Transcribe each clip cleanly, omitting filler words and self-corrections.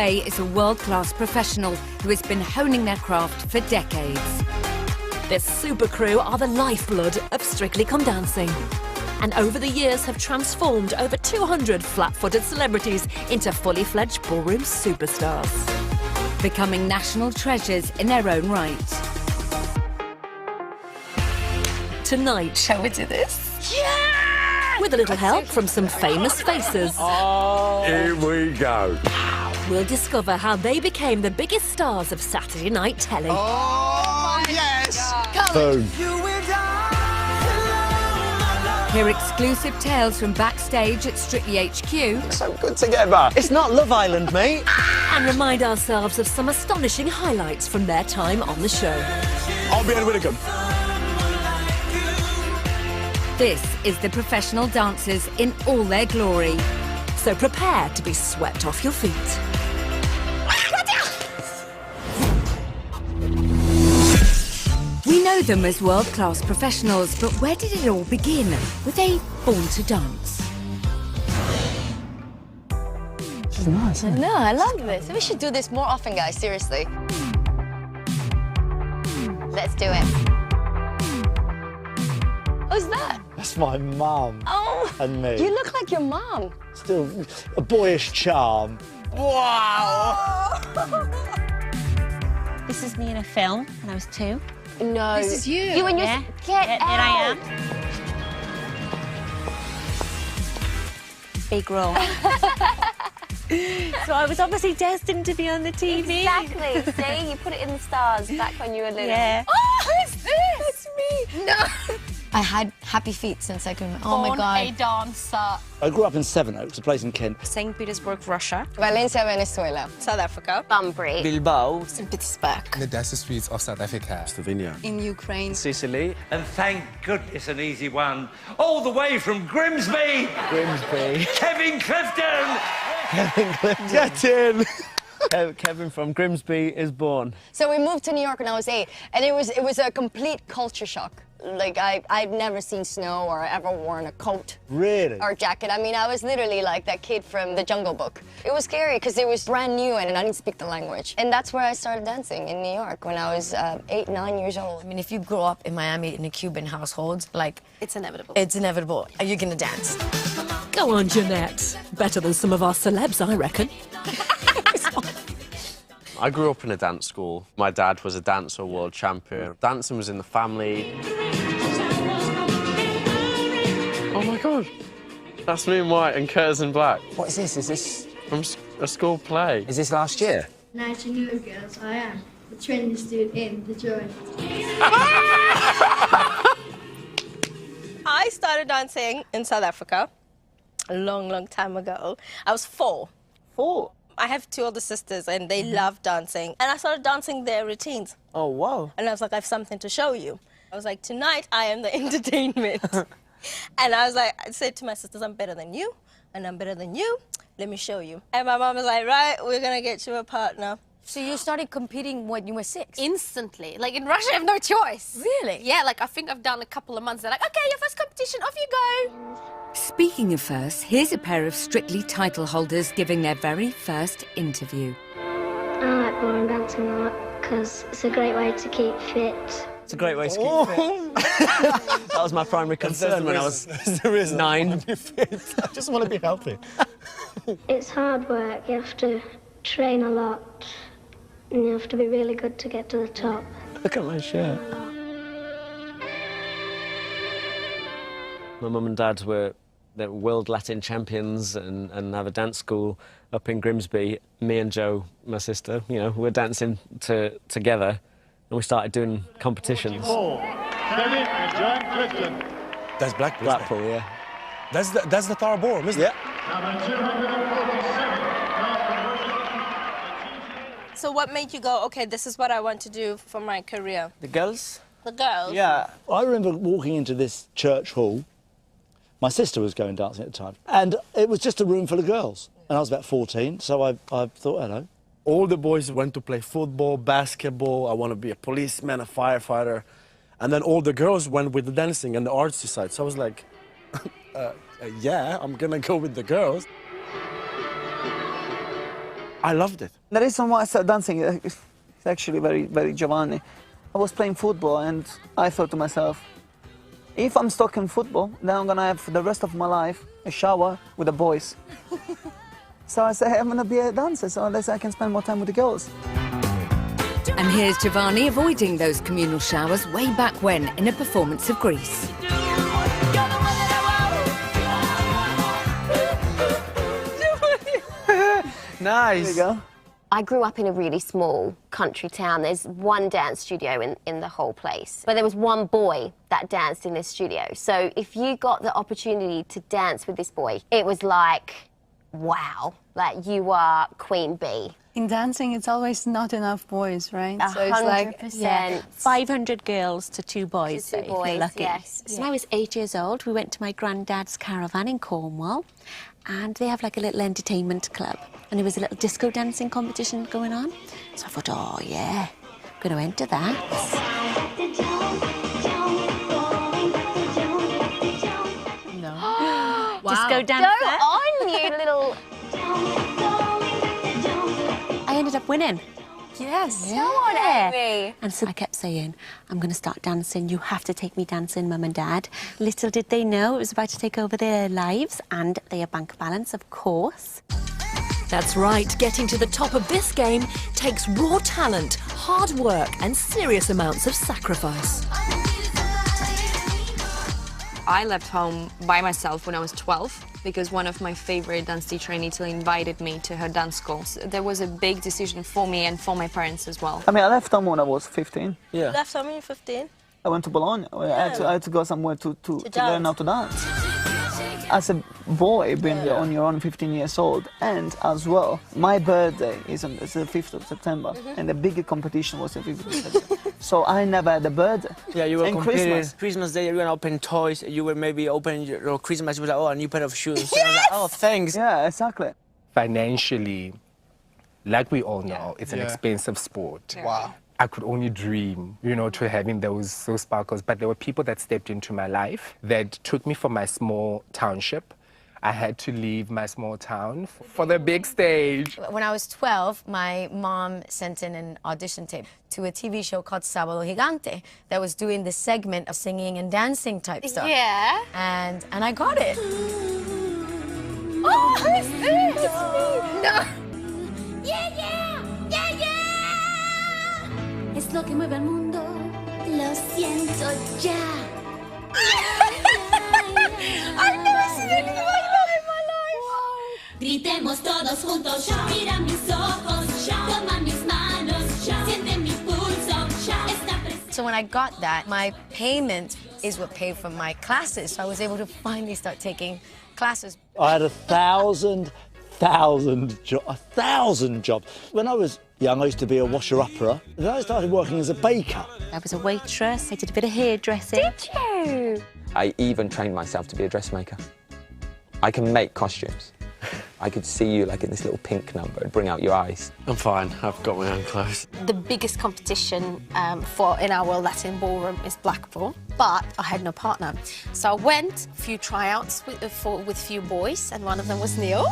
Ray is a world-class professional who has been honing their craft for decades. This super crew are the lifeblood of Strictly Come Dancing, and over the years have transformed over 200 flat-footed celebrities into fully fledged ballroom superstars, becoming national treasures in their own right. Tonight, shall we do this? Yeah! With a little help from some famous faces. Oh, here we go. We'll discover how they became the biggest stars of Saturday night telly. Oh, yes! Boom. Hear exclusive tales from backstage at Strictly HQ. So good together. It's not Love Island, mate. And remind ourselves of some astonishing highlights from their time on the show. I'll be Ed Widdicombe. This is the professional dancers in all their glory. So prepare to be swept off your feet. We know them as world-class professionals, but where did it all begin? Were they born to dance? This is nice, isn't it? No, I love this. We should do this more often, guys, seriously. Let's do it. Who's that? That's my mum. Oh, and me. You look like your mum. Still a boyish charm. Wow! This is me in a film when I was 2. No. This is you. You and your... Yeah. Get out. There I am. Big role. So I was obviously destined to be on the TV. Exactly. See, you put it in the stars back when you were little. Yeah. Oh, who's this? It's me. No. I had happy feet since I could... Oh, my God. a dancer. I grew up in Sevenoaks, a place in Kent. St. Petersburg, Russia. Valencia, Venezuela. South Africa. Bunbury. Bilbao. St. Petersburg. The desert streets of South Africa. Slovenia. In Ukraine. Sicily. And thank goodness an easy one. All the way from Grimsby. Grimsby. Kevin Clifton. Kevin Clifton. Get in! Kevin from Grimsby is born. So we moved to New York when I was 8, and it was a complete culture shock. Like, I'd never seen snow or ever worn a coat. Really? Or jacket. I mean, I was literally like that kid from The Jungle Book. It was scary because it was brand new and I didn't speak the language. And that's where I started dancing, in New York, when I was 8, 9 years old. I mean, if you grow up in Miami in a Cuban household, like... It's inevitable. It's inevitable. Are you gonna dance? Go on, Jeanette. Better than some of our celebs, I reckon. I grew up in a dance school. My dad was a dancer world champion. Dancing was in the family. Oh my God. That's me in white and Curtis in black. What is this? Is this... From a school play. Is this last year? Nice to know, girls. I am the trendiest dude in the joint. I started dancing in South Africa a long, long time ago. I was 4. 4? I have 2 older sisters, and they love dancing. And I started dancing their routines. Oh, wow. And I was like, I have something to show you. I was like, tonight, I am the entertainment. And I was like, I said to my sisters, I'm better than you, and I'm better than you. Let me show you. And my mom was like, right, we're going to get you a partner. So you started competing when you were 6? Instantly. Like, in Russia, I have no choice. Really? Yeah, like, I think I've done a couple of months. They're like, OK, your first competition, off you go. Speaking of first, here's a pair of Strictly title holders giving their very first interview. I like ballroom dancing a lot because it's a great way to keep fit. It's a great way to keep fit. That was my primary concern when I was 9. I just want to be healthy. It's hard work. You have to train a lot and you have to be really good to get to the top. Look at my shirt. My mum and dad were world Latin champions and have a dance school up in Grimsby. Me and Jo, my sister, you know, we're dancing together, and we started doing competitions. Kevin and John Clifton. That's Blackpool. Blackpool, yeah. That's the Tara Ballroom, isn't it? So what made you go, OK, this is what I want to do for my career? The girls? The girls? Yeah. I remember walking into this church hall. My sister was going dancing at the time, and it was just a room full of girls. And I was about 14, so I thought, hello. All the boys went to play football, basketball. I want to be a policeman, a firefighter. And then all the girls went with the dancing and the artsy side. So I was like, yeah, I'm going to go with the girls. I loved it. The reason why I started dancing is actually very Giovanni. I was playing football and I thought to myself, if I'm stuck in football, then I'm gonna have for the rest of my life a shower with the boys. So I said, I'm gonna be a dancer, so unless I can spend more time with the girls. And here's Giovanni avoiding those communal showers way back when in a performance of Grease. Nice. There you go. I grew up in a really small country town. There's one dance studio in the whole place. But there was one boy that danced in this studio. So if you got the opportunity to dance with this boy, it was like, wow, like you are Queen Bee. In dancing, it's always not enough boys, right? 100%. So it's like 500 girls to 2 boys, To two if you're boys, lucky. yes. So when I was 8 years old, we went to my granddad's caravan in Cornwall, and they have like a little entertainment club, and there was a little disco dancing competition going on. So I thought, oh yeah, I'm going to enter that. No. Disco dancer. Go on, you little... I ended up winning. Yes. Go on, Amy. And so I kept saying, I'm going to start dancing. You have to take me dancing, Mum and Dad. Little did they know it was about to take over their lives and their bank balance, of course. That's right. Getting to the top of this game takes raw talent, hard work and serious amounts of sacrifice. I left home by myself when I was 12 because one of my favorite dance teachers in Italy invited me to her dance school. So there was a big decision for me and for my parents as well. I mean, I left home when I was 15. You left home when you were 15? I went to Bologna. I had to go somewhere to learn how to dance. As a boy, being on your own 15 years old, and as well, my birthday is the 5th of September, and the bigger competition was the 5th of September. So I never had a birthday. Yeah, you were and comparing Christmas Day, you were going to open toys, you were maybe opening your Christmas, you were like, oh, a new pair of shoes. And I was like, oh, thanks. Yeah, exactly. Financially, like we all know, it's an expensive sport. Wow. I could only dream, you know, to having those sparkles. But there were people that stepped into my life that took me from my small township. I had to leave my small town for the big stage. When I was 12, my mom sent in an audition tape to a TV show called Sábado Gigante that was doing the segment of singing and dancing type stuff. Yeah. And I got it. Oh, who's this? It's me. No. Yeah, yeah, yeah, yeah. Es lo que mueve al mundo. Lo siento ya. I've never seen anything like that in my life. Wow. Gritemos todos juntos, ya. Mira mis ojos, ya. Toma mis manos, ya. Siente mi pulso, ya. Está presente. So when I got that, my payment is what paid for my classes. So I was able to finally start taking classes. I had 1,000 jobs. When I was young, I used to be a washer-upper. Then I started working as a baker. I was a waitress. I did a bit of hairdressing. Did you? I even trained myself to be a dressmaker. I can make costumes. I could see you like in this little pink number and bring out your eyes. I'm fine. I've got my own clothes. The biggest competition in our World Latin Ballroom is Blackpool, but I had no partner. So I went a few tryouts with few boys, and one of them was Neil.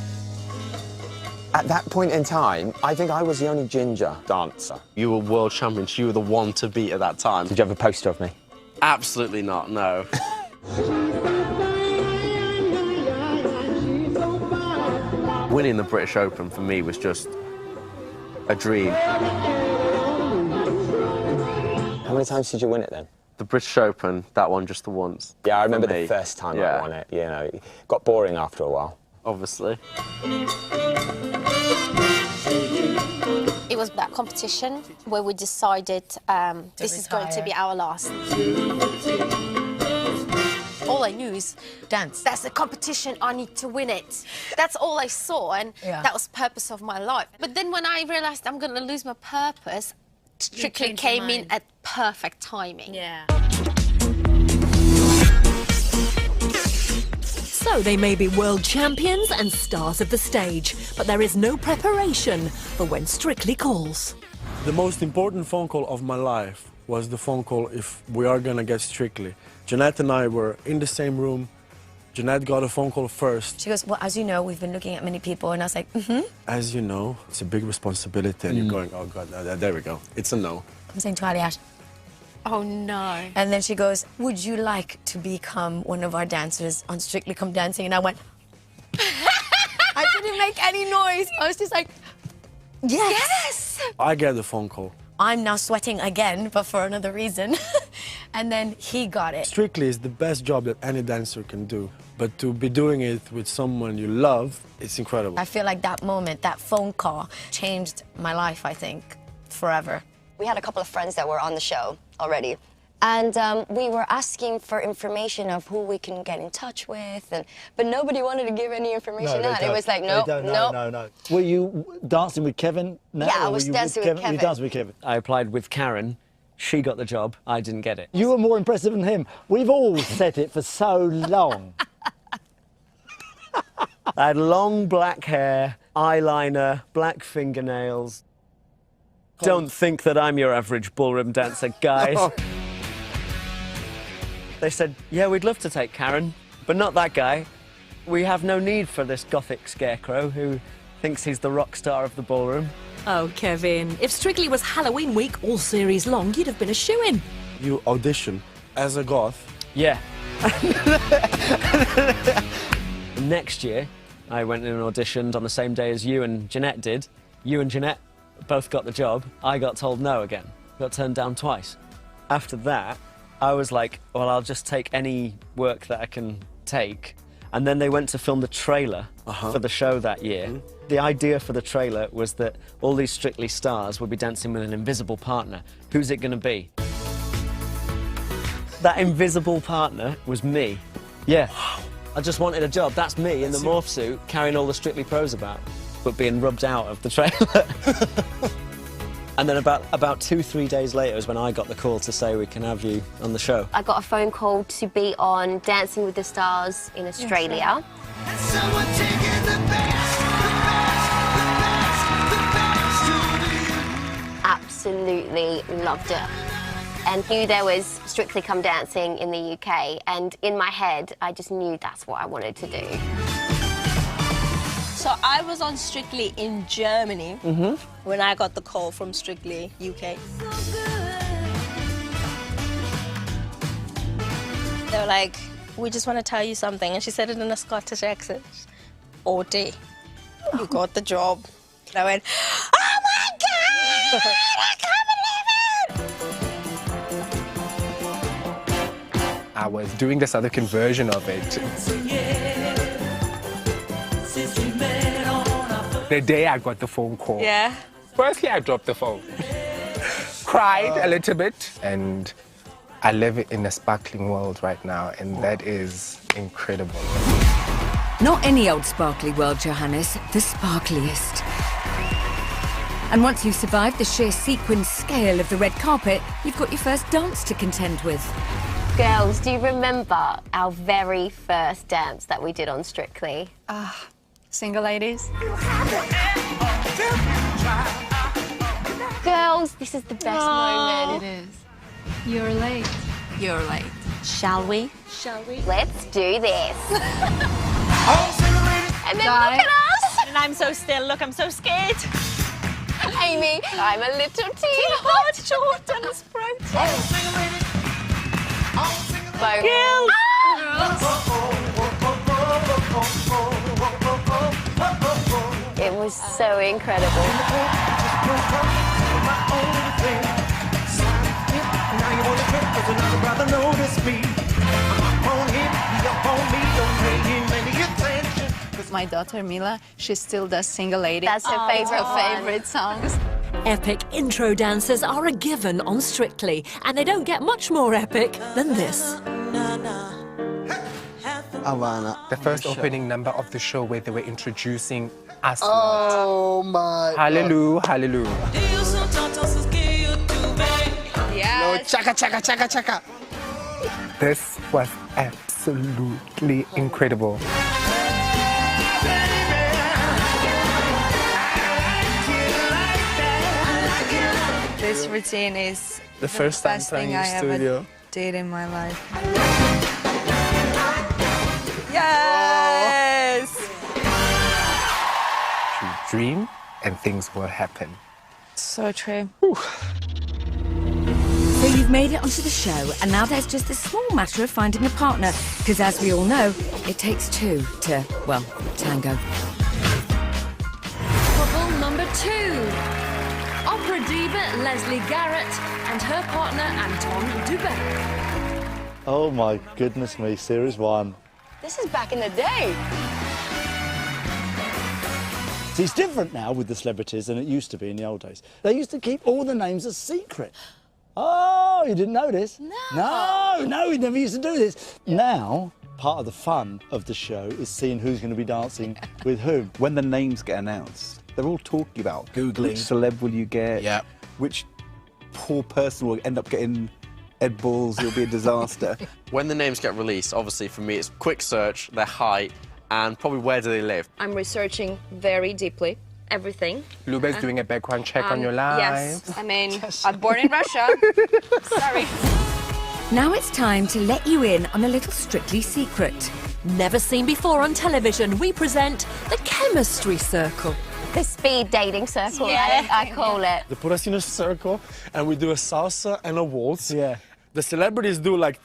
At that point in time, I think I was the only ginger dancer. You were world champions. You were the one to beat at that time. Did you have a poster of me? Absolutely not, no. Winning the British Open for me was just a dream. How many times did you win it then? The British Open, that one just the once. Yeah, I remember the first time I won it. You know, it got boring after a while. Obviously. It was that competition where we decided this is going to be our last. All I knew is dance. That's a competition, I need to win it. That's all I saw, and that was the purpose of my life. But then when I realised I'm going to lose my purpose, Strictly came in at perfect timing. Yeah. So they may be world champions and stars of the stage, but there is no preparation for when Strictly calls. The most important phone call of my life was the phone call if we are gonna get Strictly. Jeanette and I were in the same room, Jeanette got a phone call first. She goes, well, as you know, we've been looking at many people. And I was like, mm-hmm. As you know, it's a big responsibility, and you're going, oh God, there we go. It's a no. I'm saying to Aliash. Oh, no. And then she goes, would you like to become one of our dancers on Strictly Come Dancing? And I went, I didn't make any noise. I was just like, yes. I get the phone call. I'm now sweating again, but for another reason. And then he got it. Strictly is the best job that any dancer can do. But to be doing it with someone you love, it's incredible. I feel like that moment, that phone call, changed my life, I think, forever. We had a couple of friends that were on the show already. And we were asking for information of who we can get in touch with, but nobody wanted to give any information out. It was like, no. Were you dancing with Kevin now? Yeah, I was dancing with Kevin. You danced with Kevin? I applied with Karen. She got the job. I didn't get it. You were more impressive than him. We've all said it for so long. I had long black hair, eyeliner, black fingernails. Don't think that I'm your average ballroom dancer, guys. They said, yeah, we'd love to take Karen, but not that guy. We have no need for this gothic scarecrow who thinks he's the rock star of the ballroom. Oh, Kevin, if Strictly was Halloween week all series long, you'd have been a shoo-in. You audition as a goth. Yeah. Next year, I went in and auditioned on the same day as you and Jeanette did. You and Jeanette both got the job. I got told no again. Got turned down twice. After that, I was like, well, I'll just take any work that I can take. And then they went to film the trailer for the show that year. The idea for the trailer was that all these Strictly stars would be dancing with an invisible partner. Who's it going to be? That invisible partner was me. Yeah. I just wanted a job. That's me in the morph suit, carrying all the Strictly pros about, but being rubbed out of the trailer. And then about 2-3 days later is when I got the call to say we can have you on the show. I got a phone call to be on Dancing with the Stars in Australia. Absolutely loved it. And knew there was Strictly Come Dancing in the UK, and in my head, I just knew that's what I wanted to do. So I was on Strictly in Germany when I got the call from Strictly UK. They were like, we just want to tell you something. And she said it in a Scottish accent. Orty, you got the job. And I went, oh my God, I can't believe it! I was doing the South African version of it. The day I got the phone call. Yeah. Firstly, I dropped the phone. Cried a little bit. And I live in a sparkling world right now, and that is incredible. Not any old sparkly world, Johannes, the sparkliest. And once you've survived the sheer sequin scale of the red carpet, you've got your first dance to contend with. Girls, do you remember our very first dance that we did on Strictly? Single ladies. Girls, this is the best moment. It is. You're late. You're late. Shall we? Shall we? Let's do this. And then Guy. look at us. And I'm so still. Look, I'm so scared. Amy, I'm a little teapot, short and sprouted. Girls. It was so incredible. My daughter Mila, she still does Single Lady. That's her favorite one. favorite songs. Epic intro dances are a given on Strictly, and they don't get much more epic than this. Havana. The first opening number of the show where they were introducing us. Oh my. Hallelujah, hallelujah. Yeah. No, chaka, chaka, chaka, chaka. This was absolutely incredible. This routine is The first time best playing thing in I studio. ever did in my life. Yeah. dream and things will happen. So true. So you've made it onto the show, and now there's just the small matter of finding a partner, because as we all know, it takes two to, well, tango. Couple number 2. Opera diva Leslie Garrett and her partner Anton Dubé. Oh my goodness me, Series 1. This is back in the day. See, it's different now with the celebrities than it used to be in the old days. They used to keep all the names a secret. Oh, you didn't know this? No, we never used to do this. Now, part of the fun of the show is seeing who's going to be dancing with whom. When the names get announced, they're all talking about Googling. which celeb will you get, which poor person will end up getting Ed Balls, it'll be a disaster. When the names get released, obviously for me it's quick search, their height, and probably where do they live. I'm researching very deeply. Everything. Lube's doing a background check on your life. Yes, I mean, I'm born in Russia. Sorry. Now it's time to let you in on a little Strictly secret. Never seen before on television, we present the Chemistry Circle. The speed dating circle, Yeah. I call it. They put us in a circle and we do a salsa and a waltz. Yeah. The celebrities do like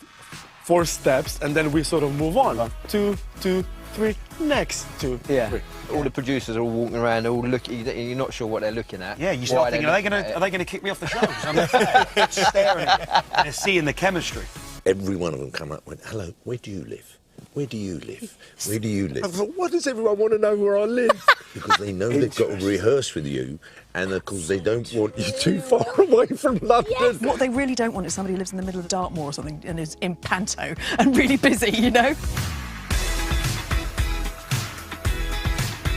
4 steps and then we sort of move on. 2, 2, 3, next 2, 3. All the producers are all walking around, all looking. You're not sure what they're looking at. Yeah, you start thinking, are they going to kick me off the show? 'Cause I'm staring at it. They're seeing the chemistry. Every one of them come up and went, hello, where do you live? Where do you live? Where do you live? I thought, why does everyone want to know where I live? Because they know they've got to rehearse with you, and of course they don't want you too far away from London. Yes. What they really don't want is somebody who lives in the middle of Dartmoor or something and is in panto and really busy, you know?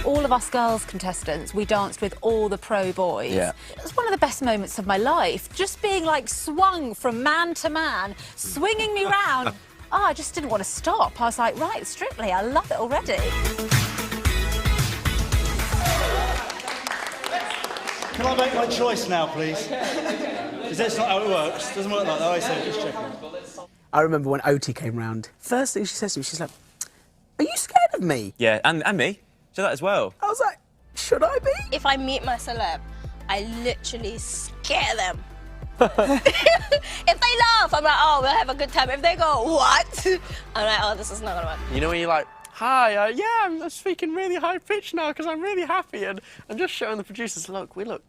All of us girls contestants, we danced with all the pro boys. Yeah. It was one of the best moments of my life. Just being like swung from man to man, swinging me round. Oh, I just didn't want to stop. I was like, right, Strictly, I love it already. Can I make my choice now, please? Because that's not how it works. Doesn't work like that. I say, just checking. I remember when Oti came round. First thing she says to me, she's like, are you scared of me? Yeah, and me. Do that as well. I was like, should I be? If I meet my celeb, I literally scare them. If they laugh, I'm like, oh, we'll have a good time. If they go, what? I'm like, oh, this is not gonna work. You know when you're like, hi, yeah, I'm speaking really high pitch now because I'm really happy, and I'm just showing the producers, look, we look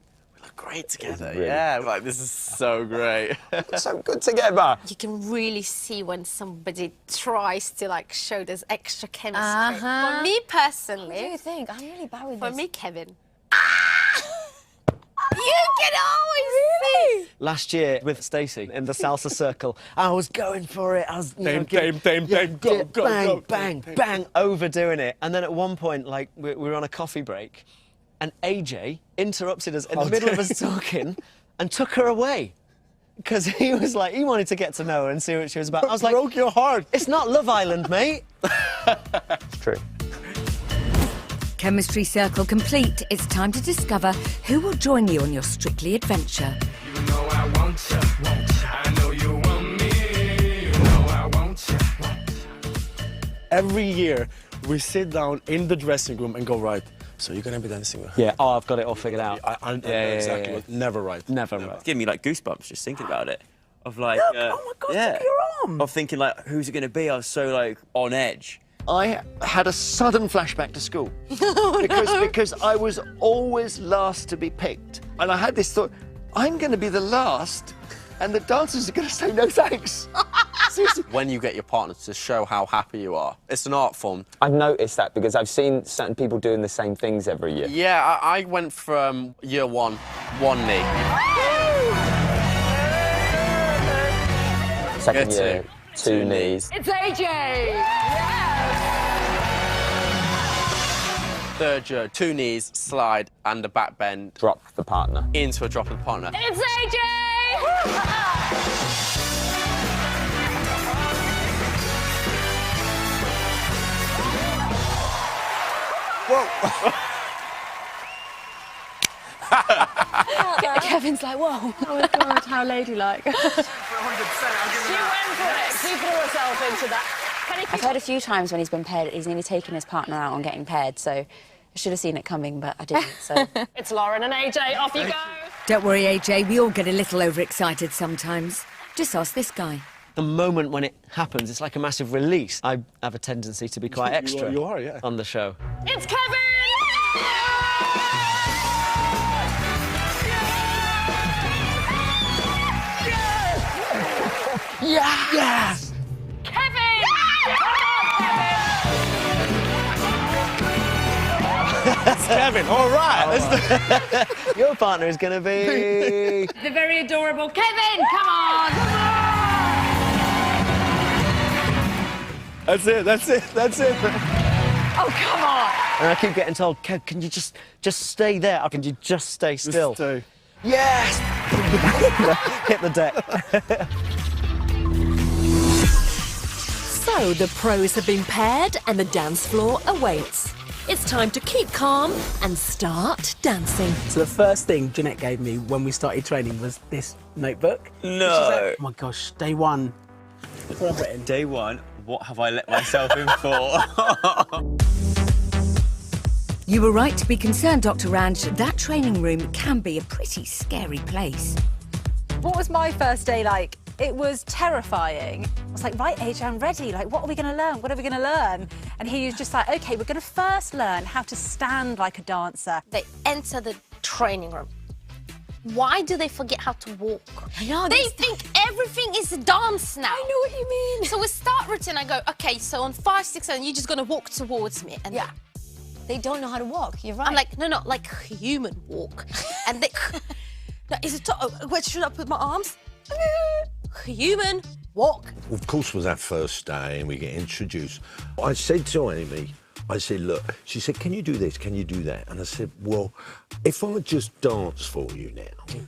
great together. Really yeah, like this is so great. So good together. You can really see when somebody tries to like show this extra chemistry. Uh-huh. For me personally, What do you think? I'm really bad with for this. me, Kevin. You can always see. Last year with Stacey in the salsa circle, I was going for it. I was Dame, go, bang, bang, bang, overdoing it. And then at one point, like we were on a coffee break, and AJ interrupted us in the middle of us talking and took her away. Because he was like, he wanted to get to know her and see what she was about. I was like, broke your heart. It's not Love Island, mate. It's true. Chemistry Circle complete. It's time to discover who will join you on your Strictly adventure. You know I want you. I know you want me. You know I want you. Every year, we sit down in the dressing room and go, right, so you're going to be dancing with her. Yeah, oh, I've got it all figured out. I exactly. yeah. Never right. Never right. It's giving me like goosebumps just thinking about it. Of like, Look, oh my God, yeah, look at your arm. of thinking like, who's it going to be? I was so like on edge. I had a sudden flashback to school because I was always last to be picked, and I had this thought: I'm going to be the last, and the dancers are going to say no thanks. Seriously. When you get your partner to show how happy you are, it's an art form. I've noticed that because I've seen certain people doing the same things every year. Yeah, I went from year one knee. Second year, two knees. It's AJ. Third year, 2 knees, slide, and a back bend. Drop the partner. Into a drop of the partner. It's AJ. Kevin's like, whoa. Oh my God, how ladylike. She went for it. She threw herself into that. I've heard a few times when he's been paired, he's nearly taken his partner out on getting paired, so should have seen it coming, but I didn't, so... It's Lauren and AJ, off you go! Don't worry, AJ, we all get a little overexcited sometimes. Just ask this guy. The moment when it happens, it's like a massive release. I have a tendency to be quite extra You are, yeah. on the show. It's Kevin! Yeah! Yes! Kevin! It's Kevin, all right. Your partner is going to be... The very adorable Kevin, come on! That's it. Oh, come on! And I keep getting told, Kev, can you just stay there? Or can you just stay still? Just stay. Yes! Hit the deck. So the pros have been paired and the dance floor awaits. It's time to keep calm and start dancing. So the first thing Jeanette gave me when we started training was this notebook. No. Oh my gosh, day one. That's what I've written. Day one, what have I let myself in for? You were right to be concerned, Dr. Ranj. That training room can be a pretty scary place. What was my first day like? It was terrifying. I was like, right, AJ, I'm ready. Like, what are we going to learn? What are we going to learn? And he was just like, OK, we're going to first learn how to stand like a dancer. They enter the training room. Why do they forget how to walk? They think everything is a dance now. I know what you mean. So we start routine, I go, OK, so on 5, 6, 7, you're just going to walk towards me. And Yeah. They don't know how to walk, you're right. I'm like, no, like human walk. And they... No, is it... Where should I put my arms? Human walk. Of course, was our first day and we get introduced. I said to Amy, I said, look, she said, can you do this? Can you do that? And I said, well, if I just dance for you now,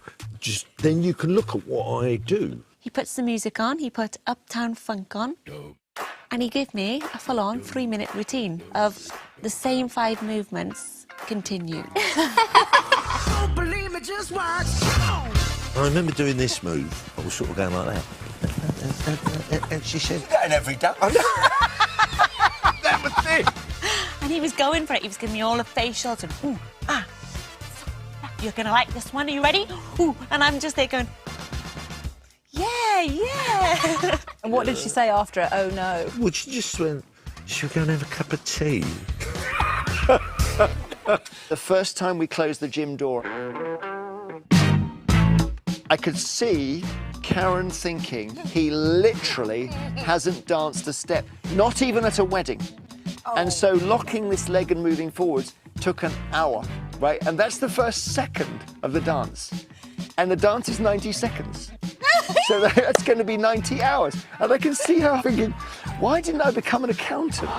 then you can look at what I do. He puts the music on, he put Uptown Funk on, and he gave me a full-on 3-minute routine of the same 5 movements continued. Don't believe me, just watch. I remember doing this move. I was sort of going like that. And she said, "You're going every day." That was it. And he was going for it. He was giving me all the facials and ooh, ah. You're gonna like this one. Are you ready? Ooh, and I'm just there going, yeah. And what did she say after it? Oh, no. Well, she just went, "Should we go and have a cup of tea?" The first time we closed the gym door, I could see Karen thinking he literally hasn't danced a step, not even at a wedding. And so locking this leg and moving forwards took an hour, right? And that's the first second of the dance. And the dance is 90 seconds. So that's going to be 90 hours. And I can see her thinking, why didn't I become an accountant?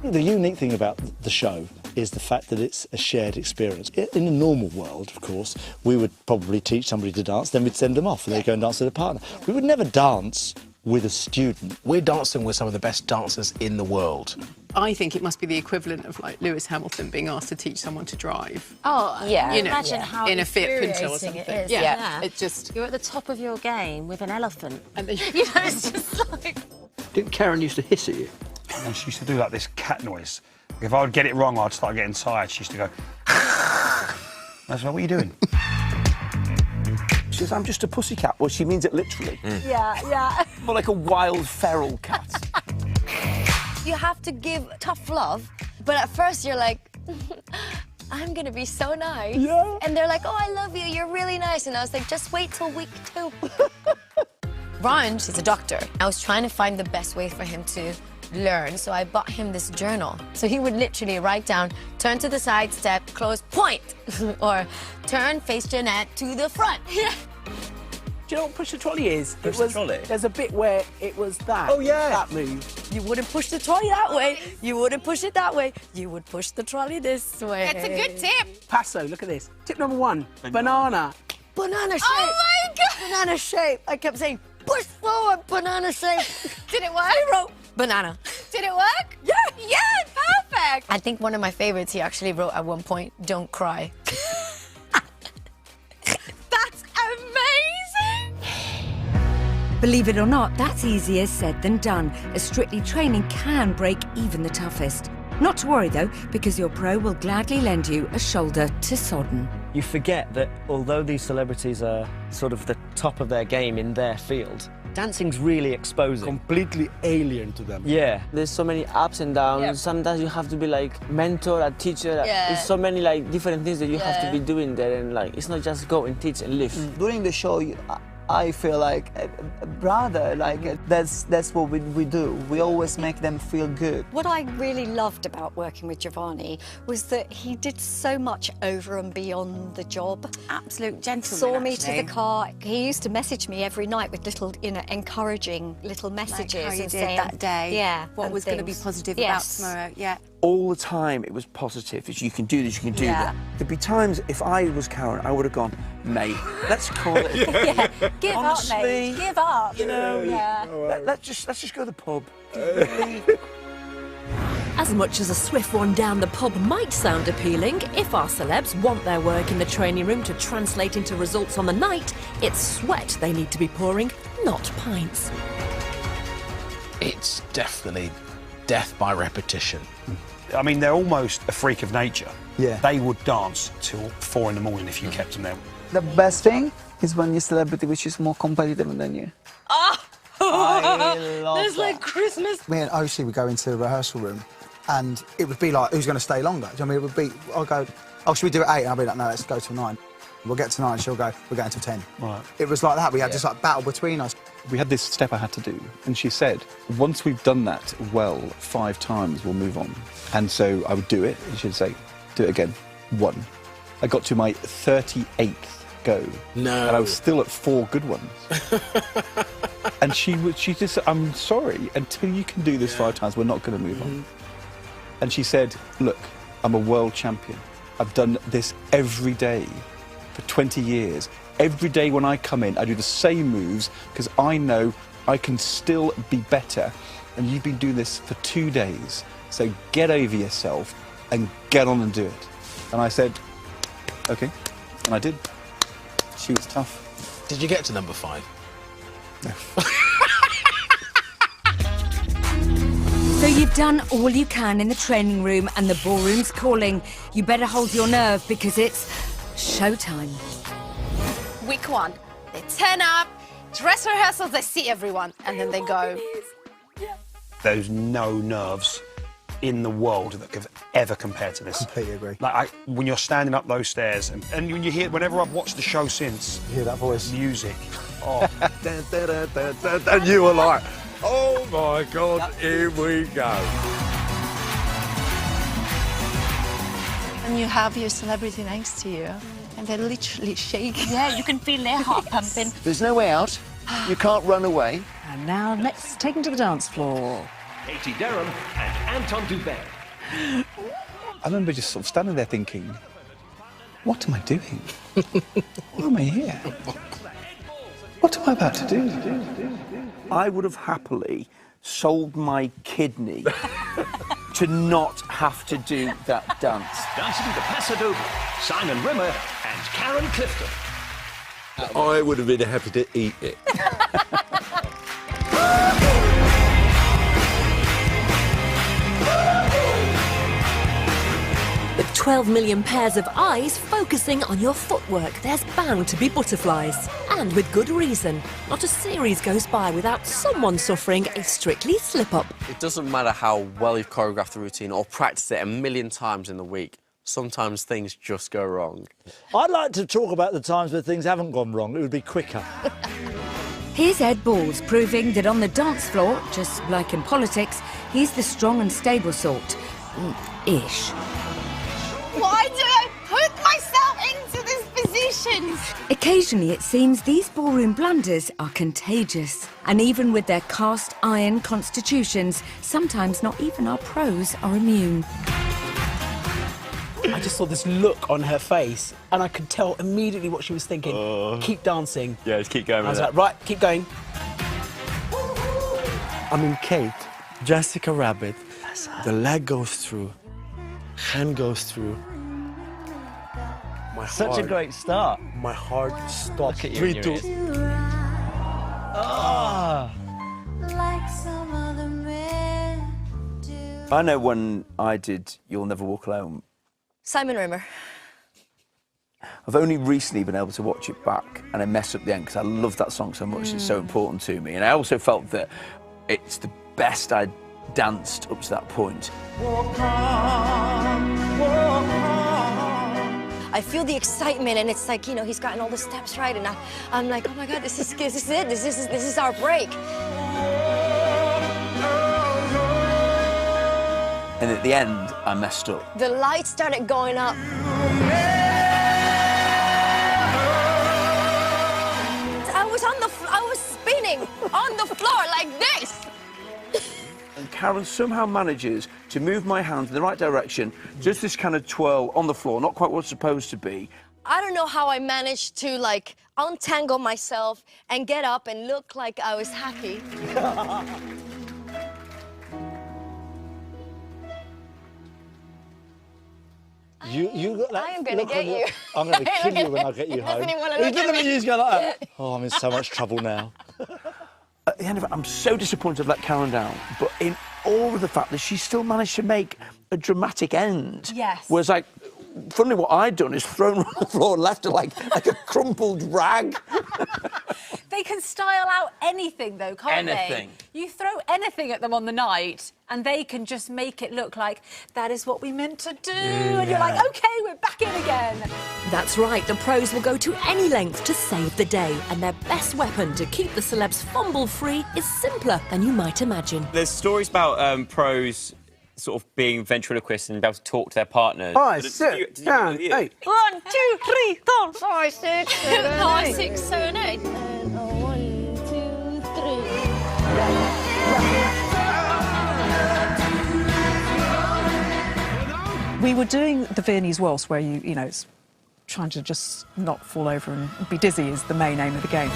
The unique thing about the show is the fact that it's a shared experience. In a normal world, of course, we would probably teach somebody to dance, then we'd send them off and they'd go and dance with a partner. We would never dance with a student. We're dancing with some of the best dancers in the world. I think it must be the equivalent of like Lewis Hamilton being asked to teach someone to drive. Oh, yeah. You know, imagine how in a Fiat Punto or infuriating something. it is. Yeah. It just... You're at the top of your game with an elephant. And then... You know, it's just like... Didn't Karen used to hiss at you? And she used to do like this cat noise. If I would get it wrong, I'd start getting tired. She used to go... I was like, what are you doing? She says, I'm just a pussycat. Well, she means it literally. Yeah. More like a wild, feral cat. You have to give tough love, but at first you're like, I'm gonna be so nice. Yeah. And they're like, oh, I love you, you're really nice. And I was like, just wait till week 2. Ranj is a doctor. I was trying to find the best way for him to learn, so I bought him this journal. So he would literally write down, turn to the side, step, close, point, or turn, face Jeanette to the front. Yeah. Do you know what push the trolley is? Push the trolley? There's a bit where it was that. Oh, yeah. That move. You wouldn't push the trolley that way. You wouldn't push it that way. You would push the trolley this way. It's a good tip. Passo, look at this. Tip number 1, banana. Banana shape. Oh my God. Banana shape. I kept saying, push forward, banana shape. Did it work? 0. Banana. Did it work? Yeah. Yeah, perfect. I think one of my favorites he actually wrote at one point, don't cry. That's amazing. Believe it or not, that's easier said than done, as Strictly training can break even the toughest. Not to worry though, because your pro will gladly lend you a shoulder to sodden. You forget that although these celebrities are sort of the top of their game in their field, dancing's really exposing. Completely alien to them. Yeah. There's so many ups and downs. Yep. Sometimes you have to be like mentor, a teacher. Yeah. There's so many like different things that you have Yeah. to be doing there, and like it's not just go and teach and live. During the show, I feel like a brother, like that's what we do. We always make them feel good. What I really loved about working with Giovanni was that he did so much over and beyond the job. Absolute gentleman, Saw me actually. to the car. He used to message me every night with little, encouraging little messages. Like how you and did saying, that day. Yeah. What and was going to be things. positive Yes. about tomorrow. Yeah. All the time it was positive. It's, you can do this, you can do Yeah. that. There'd be times if I was Karen, I would have gone, mate, let's call it. Yeah. Give Honestly, up, mate. Give up. You know, Yeah. let's just go to the pub. As much as a swift one down the pub might sound appealing, if our celebs want their work in the training room to translate into results on the night, it's sweat they need to be pouring, not pints. It's definitely death by repetition. I mean, they're almost a freak of nature. Yeah. They would dance till 4 in the morning if you kept them there. The best thing is when your celebrity which is more competitive than you. Oh, love there's that. like Christmas. Me and Oshi would go into the rehearsal room and it would be like, who's going to stay longer? Do you know what I mean? It would be, I'll go, oh, should we do it at 8? And I'll be like, no, let's go till 9. We'll get to 9, she'll go, we're going till 10. Right. It was like that. We had this like battle between us. We had this step I had to do, and she said, once we've done that well 5 times, we'll move on. And so I would do it, and she'd say, do it again, 1. I got to my 38th go. No. And I was still at 4 good ones. And she just said, I'm sorry, until you can do this 5 times, we're not going to move on. And she said, look, I'm a world champion. I've done this every day for 20 years. Every day when I come in, I do the same moves because I know I can still be better. And you've been doing this for 2 days. So get over yourself and get on and do it. And I said, okay. And I did. She was tough. Did you get to number 5? No. So you've done all you can in the training room and the ballroom's calling. You better hold your nerve because it's showtime. Week 1, they turn up, dress rehearsals, they see everyone, and then they go. There's no nerves in the world that could ever compare to this. Completely agree. Like when you're standing up those stairs, and when you hear, whenever I've watched the show since, you hear that voice, music. Oh, And you were like, oh my God, here we go. And you have your celebrity next to you, and they literally shake. Yeah, you can feel their heart pumping. There's no way out. You can't run away. And now let's take them to the dance floor. Katie Derham and Anton Dubé. I remember just sort of standing there thinking, what am I doing? Why am I here? What am I about to do? I would have happily sold my kidney to not have to do that dance. Dancing the Paso Doble, Simon Rimmer and Karen Clifton. I would have been happy to eat it. With 12 million pairs of eyes focusing on your footwork, there's bound to be butterflies. And with good reason. Not a series goes by without someone suffering a Strictly slip-up. It doesn't matter how well you've choreographed the routine or practiced it a million times in the week. Sometimes things just go wrong. I'd like to talk about the times where things haven't gone wrong. It would be quicker. Here's Ed Balls proving that on the dance floor, just like in politics, he's the strong and stable sort. Ish. Why do I put myself into these positions? Occasionally, it seems these ballroom blunders are contagious. And even with their cast iron constitutions, sometimes not even our pros are immune. I just saw this look on her face, and I could tell immediately what she was thinking. Keep dancing. Yeah, just keep going I with was it. like, right, keep going. I mean, Kate, Jessica Rabbit, the leg goes through, hand goes through. My Such a heart- great start. My heart stopped. Look at you 3, in your 2. ears. Ah. Like some other men do. I know when I did You'll Never Walk Alone, Simon Rimmer. I've only recently been able to watch it back, and I mess up the end because I love that song so much. It's so important to me, and I also felt that it's the best I'd danced up to that point. Walk on, walk on. I feel the excitement, and it's like, you know, he's gotten all the steps right, and I'm like, oh my God, this is it. This is our break. And at the end, I messed up. The lights started going up. I was spinning on the floor like this. And Karen somehow manages to move my hand in the right direction, just this kind of twirl on the floor, not quite what it's supposed to be. I don't know how I managed to, like, untangle myself and get up and look like I was happy. You got that. I am gonna get you. I'm gonna kill you when I get you home. Doesn't he wanna look He's at looking me? at you, going like that. Oh, I'm in so much trouble now. At the end of it, I'm so disappointed I've let Karen down, but in all of the fact that she still managed to make a dramatic end. Yes. Whereas, like, funnily, what I'd done is thrown her on the floor and left her like a crumpled rag. They can style out anything, though, can't Anything. they? You throw anything at them on the night, and they can just make it look like that is what we meant to do. And you're like, OK, we're back in again. That's right, the pros will go to any length to save the day, and their best weapon to keep the celebs fumble-free is simpler than you might imagine. There's stories about pros sort of being ventriloquists and being able to talk to their partners. 5, 6, 7, 8. 1, 2, 3, 4, 5, 6, 7, 8. 5, 6, 7, 8. 1, 2, 3. We were doing the Viennese waltz, where you know, it's trying to just not fall over and be dizzy is the main aim of the game.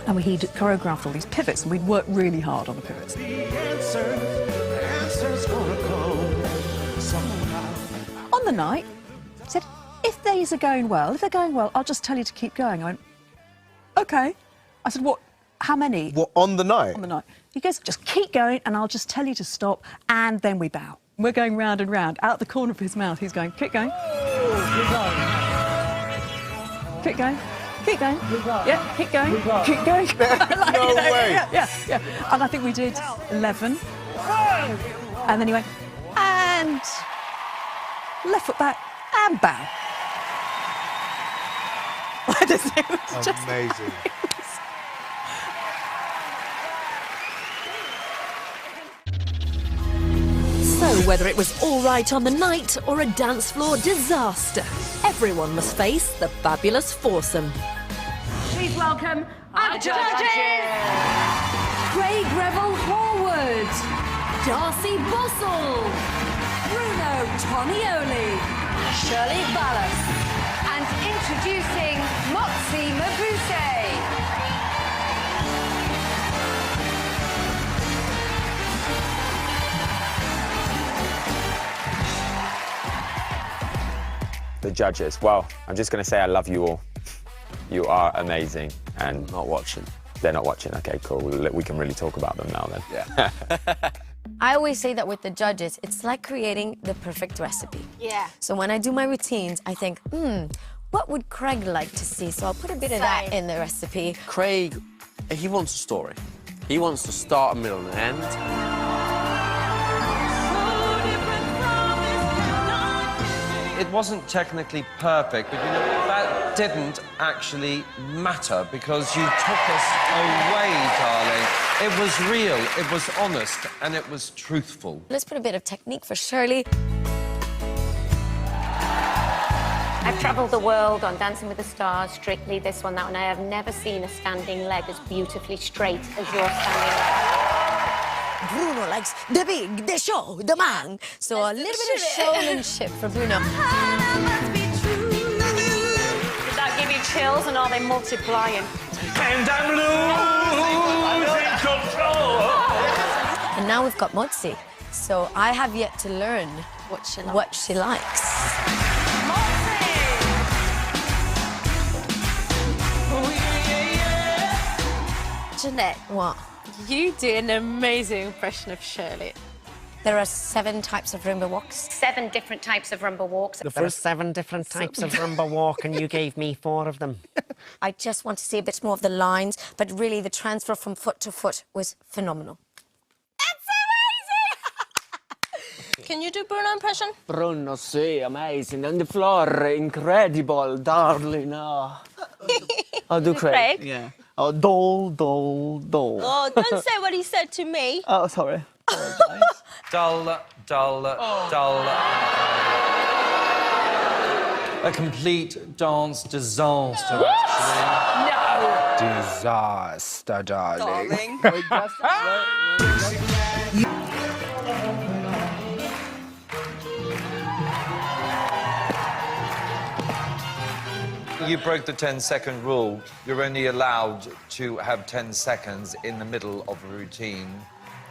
And he'd choreographed all these pivots, and we'd worked really hard on the pivots. On the night, he said, if these are going well, I'll just tell you to keep going. I went, OK. I said, what, how many? What, on the night? On the night. He goes, just keep going, and I'll just tell you to stop, and then we bow. We're going round and round. Out the corner of his mouth, he's going, keep going. Keep going. Keep going. Yeah, keep going. Keep going. Like, No way. Yeah. And I think we did 11. And then he went, and left foot back, and bow. It was just amazing. So whether it was all right on the night or a dance floor disaster, everyone must face the fabulous foursome. Please welcome our judges! Craig Revel Horwood, Darcy Bossell, Bruno Tonioli, Shirley Ballas, and introducing Motsi Mabuse. The judges. Well, I'm just going to say I love you all. You are amazing. And not watching. They're not watching. Okay, cool. We can really talk about them now then. Yeah. I always say that with the judges, it's like creating the perfect recipe. Yeah. So when I do my routines, I think, what would Craig like to see? So I'll put a bit of that in the recipe. Craig, he wants a story. He wants to start, a middle, and an end. It wasn't technically perfect, but you know, that didn't actually matter because you took us away, darling. It was real, it was honest, and it was truthful. Let's put a bit of technique for Shirley. I've travelled the world on Dancing with the Stars, Strictly, this one, that one. I have never seen a standing leg as beautifully straight as your standing leg. Bruno likes the big, the show, the man. So a little bit of showmanship for Bruno. Did that give you chills, and are they multiplying? And I'm losing control. And now we've got Motsi. So I have yet to learn what she likes. Jeanette. What? You do an amazing impression of Shirley. There are 7 types of rumba walks. 7 different types of rumba walks. There are 7 different types of rumba walk, and you gave me 4 of them. I just want to see a bit more of the lines, but really the transfer from foot to foot was phenomenal. Can you do Bruno impression? Bruno, sì, amazing. On the floor, incredible, darling. Oh. I'll do Craig. Craig? Yeah. Oh, dole, dole, dole. Oh, don't say what he said to me. Oh, sorry. Dull, dull, dull. A complete dance disaster, actually. No! Disaster, darling. You broke the 10-second rule. You're only allowed to have 10 seconds in the middle of a routine,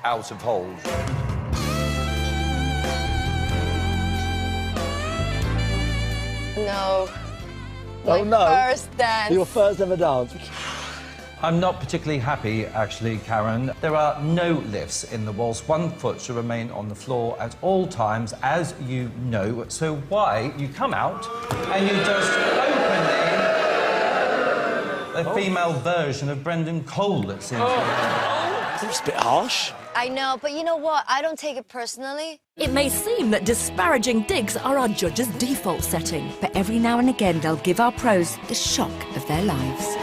out of hold. No. Oh, no. First dance. Your first ever dance. I'm not particularly happy, actually, Karen. There are no lifts in the waltz. One foot should remain on the floor at all times, as you know. So why you come out and you just openly a female version of Brendan Cole, it seems. That's a bit harsh. I know, but you know what? I don't take it personally. It may seem that disparaging digs are our judges' default setting. But every now and again, they'll give our pros the shock of their lives.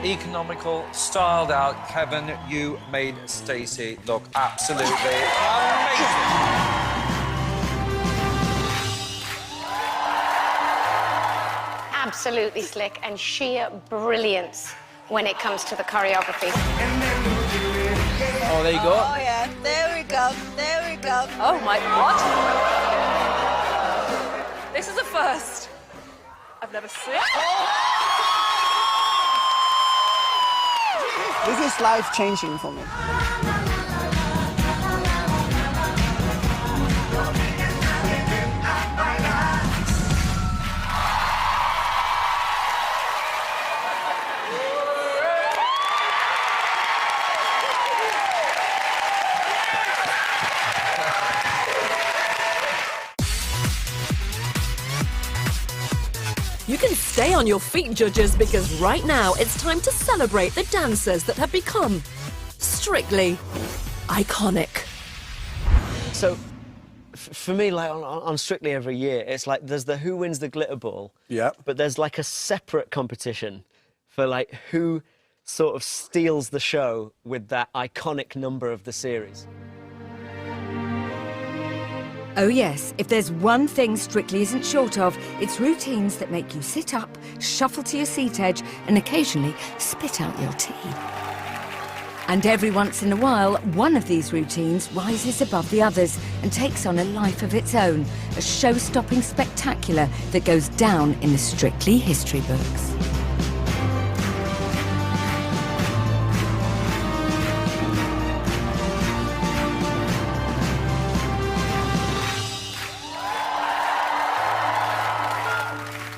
Economical, styled out. Kevin, you made Stacey look absolutely amazing. Absolutely slick and sheer brilliance when it comes to the choreography. Oh, there you go. Oh, yeah. There we go. There we go. Oh, my... What? This is a first. I've never seen it. This is life-changing for me. You can stay on your feet, judges, because right now it's time to celebrate the dancers that have become strictly iconic. So, for me, like on Strictly every year, it's like there's the who wins the glitter ball. Yeah. But there's like a separate competition for like who sort of steals the show with that iconic number of the series. Oh yes, if there's one thing Strictly isn't short of, it's routines that make you sit up, shuffle to your seat edge, and occasionally spit out your tea. And every once in a while, one of these routines rises above the others and takes on a life of its own, a show-stopping spectacular that goes down in the Strictly history books.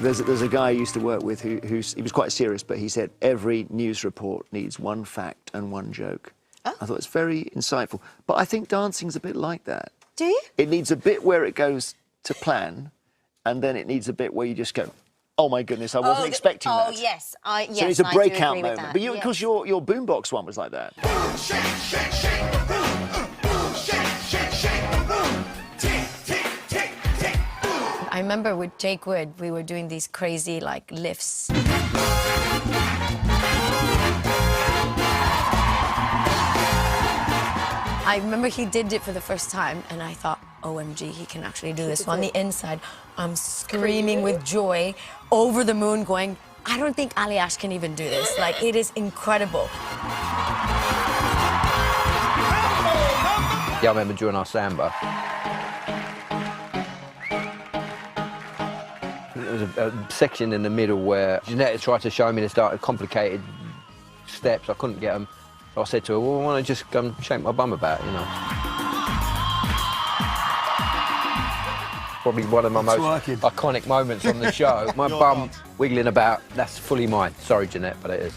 There's a guy I used to work with he was quite serious, but he said every news report needs one fact and one joke. Oh. I thought it's very insightful. But I think dancing's a bit like that. Do you? It needs a bit where it goes to plan, and then it needs a bit where you just go, oh my goodness, I wasn't expecting that. Oh, yes. Yes, So it's a breakout I do agree with moment. that. But because your boombox one was like that. I remember with Jake Wood, we were doing these crazy, like, lifts. I remember he did it for the first time, and I thought, OMG, he can actually do this. So on the inside, I'm screaming with joy, over the moon, going, I don't think Ali Ash can even do this. Like, it is incredible. Yeah, I remember during our samba, there was a section in the middle where Jeanette tried to show me the complicated steps. I couldn't get them. So I said to her, well, why don't I just shake my bum about, you know? probably one of my most Twerking. iconic moments on the show. My bum wiggling about, that's fully mine. Sorry, Jeanette, but it is.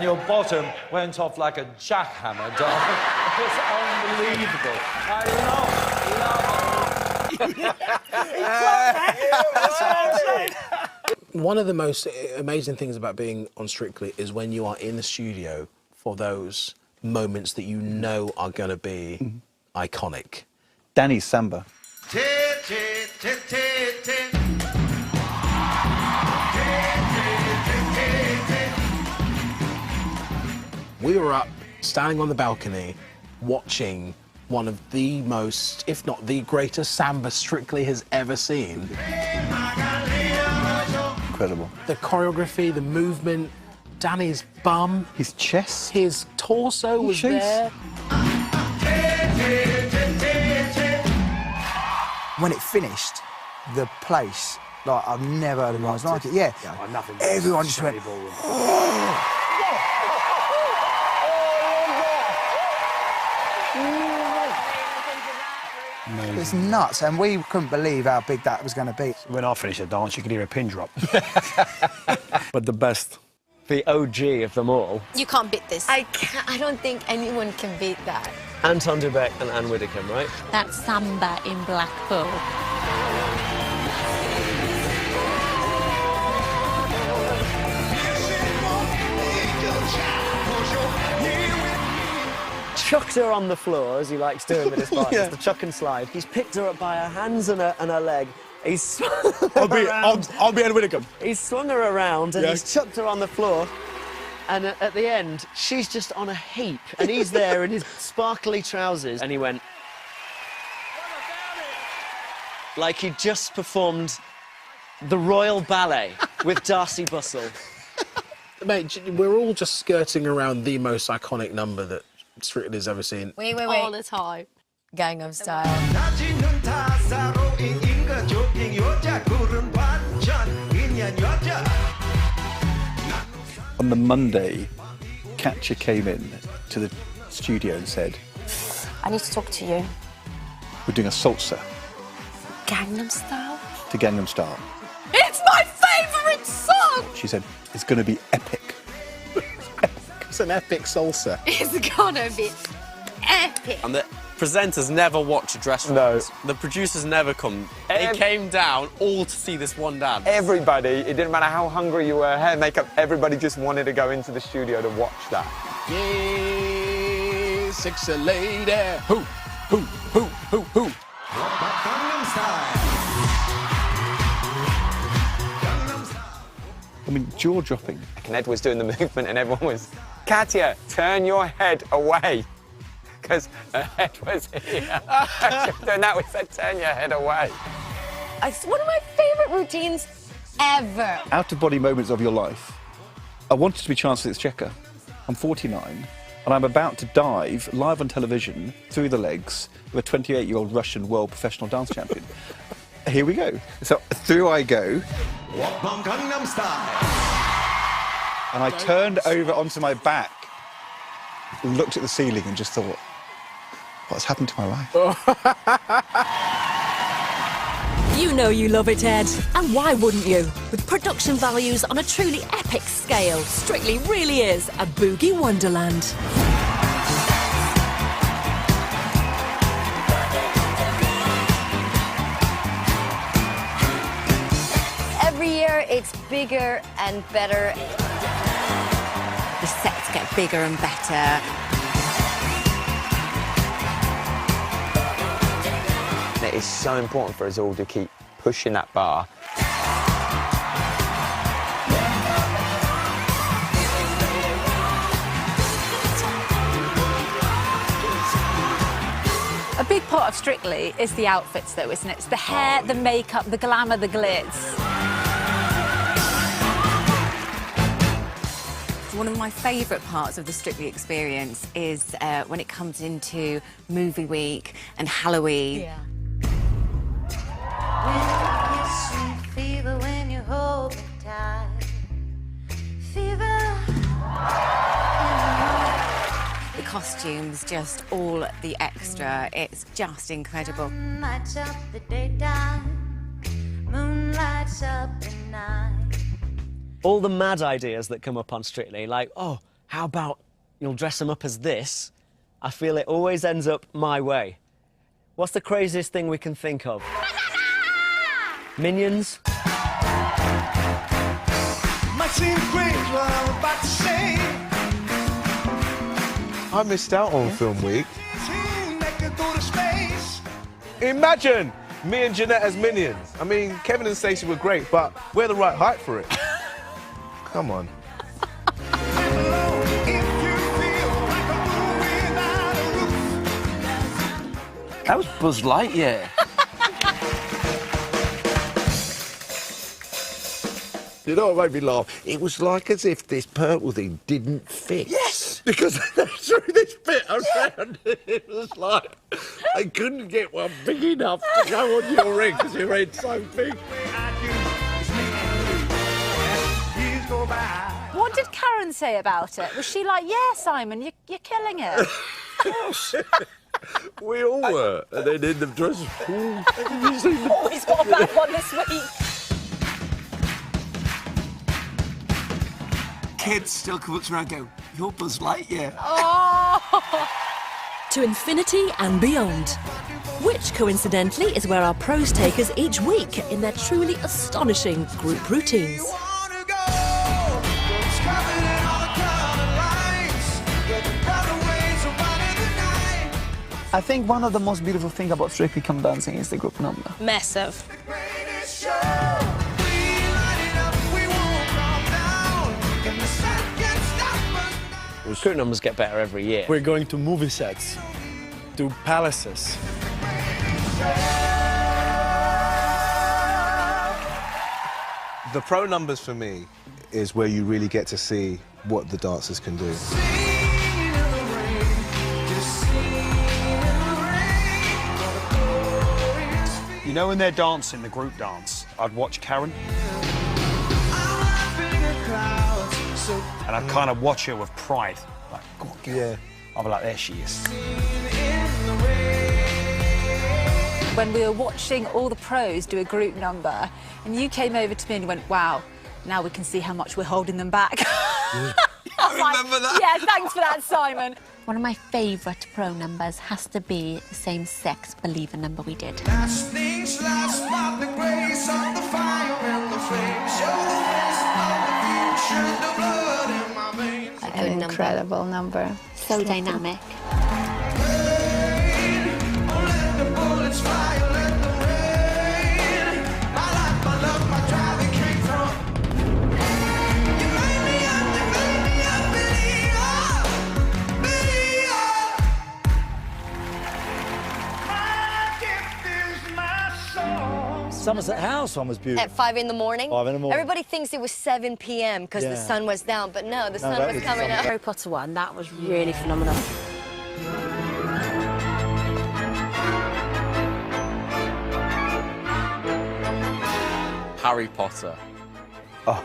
Your bottom went off like a jackhammer, darling. It's unbelievable. I love One of the most amazing things about being on Strictly is when you are in the studio for those moments that you know are going to be iconic. Danny's samba. We were up, standing on the balcony, watching one of the most, if not the greatest samba Strictly has ever seen. Incredible. The choreography, the movement, Danny's bum. His chest. His torso was there. When it finished, the place, like, I've never heard of noise like it. Yeah. Everyone just went, it's nuts, and we couldn't believe how big that was going to be. When I finished the dance, you could hear a pin drop. But the best. The OG of them all. You can't beat this. I don't think anyone can beat that. Anton du Beke and Anne Widdecombe, right? That's samba in Blackpool. Chucked her on the floor, as he likes doing with his partners, the chuck and slide. He's picked her up by her hands and her leg. He's swung I'll be Anne Widdecombe. He's swung her around and Yes. he's chucked her on the floor. And at the end, she's just on a heap. And he's there in his sparkly trousers. And he went... like he'd just performed the Royal Ballet with Darcy Bussell. Mate, we're all just skirting around the most iconic number that Strictly's ever seen. Wait. All the time. Gangnam Style. On the Monday, Katya came in to the studio and said, I need to talk to you. we're doing a salsa Gangnam Style? to Gangnam Style. It's my favourite song! She said, it's going to be epic. It's an epic salsa. It's gonna be epic. And the presenters never watch a dress rehearsal. No. The producers never come. They came down all to see this one dance. Everybody, it didn't matter how hungry you were, hair, makeup, everybody just wanted to go into the studio to watch that. Yeah, sexy lady. Hoo. I mean, jaw-dropping. And Ed was doing the movement and everyone was, Katya, turn your head away. Because her head was here. And that we said, turn your head away. It's one of my favourite routines ever. Out-of-body moments of your life. I wanted to be Chancellor Exchequer. I'm 49, and I'm about to dive live on television through the legs of a 28-year-old Russian world professional dance champion. Here we go. So through I go. And I turned over onto my back, looked at the ceiling and just thought, what's happened to my life? You know you love it, Ed. And why wouldn't you? With production values on a truly epic scale, Strictly really is a boogie wonderland. Every year it's bigger and better. The sets get bigger and better. It is so important for us all to keep pushing that bar. A big part of Strictly is the outfits, though, isn't it? It's the hair, the makeup, the glamour, the glitz. One of my favourite parts of the Strictly experience is when it comes into movie week and Halloween. Yeah. Fever when you hold me tight. Fever. The costumes, just all the extra. It's just incredible. Lights up the daytime, moon lights up the night. All the mad ideas that come up on Strictly, like, oh, how about you'll dress them up as this? I feel it always ends up my way. What's the craziest thing we can think of? Minions? Might seem crazy what I'm about to say. I missed out on Film Week. Imagine me and Jeanette as Minions. I mean, Kevin and Stacey were great, but we're the right height for it. Come on. That was Buzz Lightyear. You know what made me laugh? It was like as if this purple thing didn't fit. Yes! Because they threw this bit around and it was like they couldn't get one big enough to go on your ring because your head's so big. What did Karen say about it? Was she like, yeah, Simon, you're killing it? We all were. And then in the dress. Oh, he's got a bad one this week. Kids still come up to me and go, you're Buzz Lightyear. Oh! To infinity and beyond. Which, coincidentally, is where our pros take us each week in their truly astonishing group routines. I think one of the most beautiful things about Strictly Come Dancing is the group number. Massive. Group numbers get better every year. We're going to movie sets, to palaces. The pro numbers for me is where you really get to see what the dancers can do. You know when they're dancing, the group dance, I'd watch Karen. And I'd kind of watch her with pride. Like, go on, girl. Yeah. I'd be like, there she is. When we were watching all the pros do a group number, and you came over to me and you went, wow, now we can see how much we're holding them back. I remember that. Yeah, thanks for that, Simon. One of my favourite pro numbers has to be the same-sex Believer number we did. An incredible number. So dynamic. Somerset House one was beautiful. At 5 in the morning? 5 in the morning. Everybody thinks it was 7 p.m. because the sun was down, but no, the sun was coming up. Harry Potter one, that was really phenomenal. Harry Potter. Oh.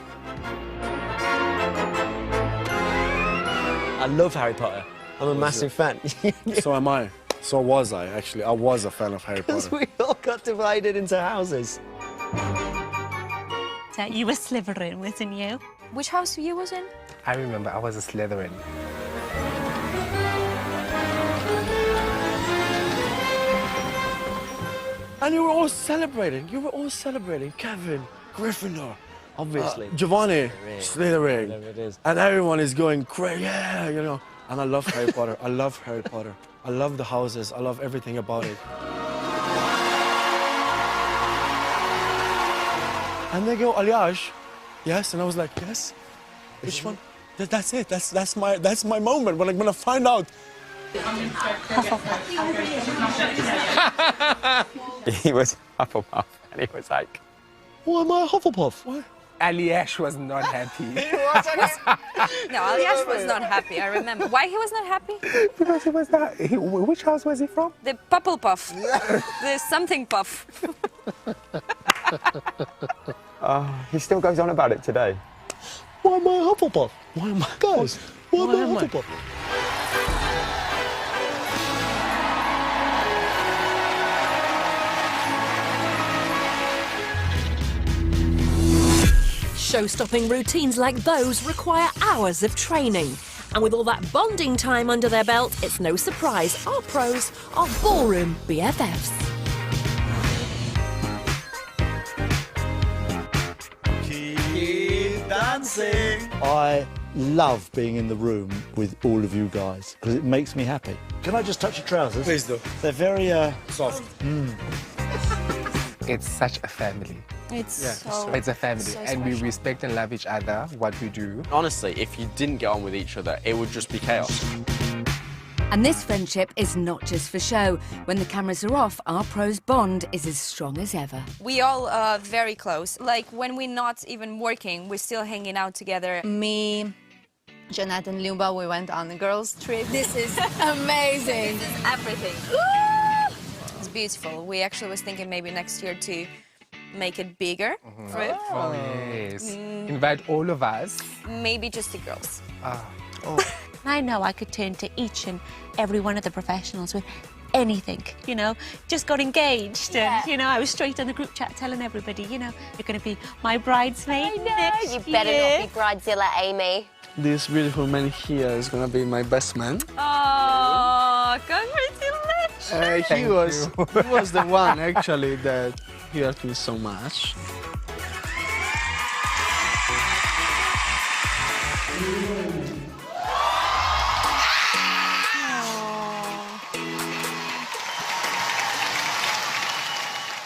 I love Harry Potter. I'm a massive fan. So am I. So was I, actually. I was a fan of Harry Potter. Because we all got divided into houses. So you were Slytherin, wasn't you? Which house you was in? I remember I was a Slytherin. And you were all celebrating. You were all celebrating. Kevin, Gryffindor. Obviously. Giovanni, Slytherin. Whatever it is. And everyone is going crazy, yeah, you know. And I love Harry Potter. I love Harry Potter. I love the houses. I love everything about it. And they go, Aliash, yes? And I was like, yes? Which one? That's it. That's my moment when I'm gonna find out. He was Hufflepuff, and he was like, why am I a Hufflepuff? Why? Aliash was not happy. No, Aliash was not happy, I remember. Why he was not happy? Because he was not. Which house was he from? The Pufflepuff. The something puff. he still goes on about it today. Why am I a Hufflepuff? Why am I, guys? Why am I a Hufflepuff? Show-stopping routines like those require hours of training. And with all that bonding time under their belt, it's no surprise our pros are ballroom BFFs. Keep dancing. I love being in the room with all of you guys because it makes me happy. Can I just touch your trousers? Please do. They're very soft. It's such a family. It's It's a family, so and we special. respect and love each other, what we do. Honestly, if you didn't get on with each other, it would just be chaos. And this friendship is not just for show. When the cameras are off, our pros' bond is as strong as ever. We all are very close. Like, when we're not even working, we're still hanging out together. Me, Jeanette and Luba, we went on the girls' trip. This is amazing. This is everything. It's beautiful. We actually was thinking maybe next year to make it bigger. Trip. Oh, yes. Invite all of us. Maybe just the girls. I know I could turn to each and every one of the professionals with anything, you know, just got engaged and, you know, I was straight on the group chat telling everybody, you know, you're going to be my bridesmaid next You better year. not be bridezilla, Amy. This beautiful man here is gonna be my best man. Oh, congratulations! He was the one actually that he helped me so much.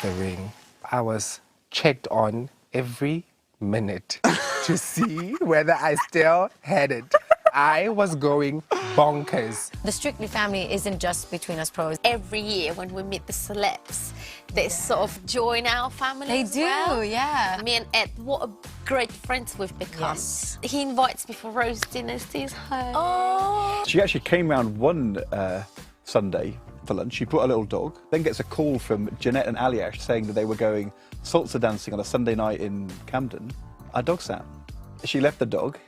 The ring. I was checked on every minute to see whether I still had it. I was going bonkers. The Strictly family isn't just between us pros. Every year when we meet the celebs, they sort of join our family. They as do, well. yeah. Me and Ed, what a great friends we've become. Yes. He invites me for roast dinners to his home. Oh. She actually came round one Sunday for lunch. She brought a little dog, then gets a call from Jeanette and Aliash saying that they were going salsa dancing on a Sunday night in Camden. Our dog sat. She left the dog,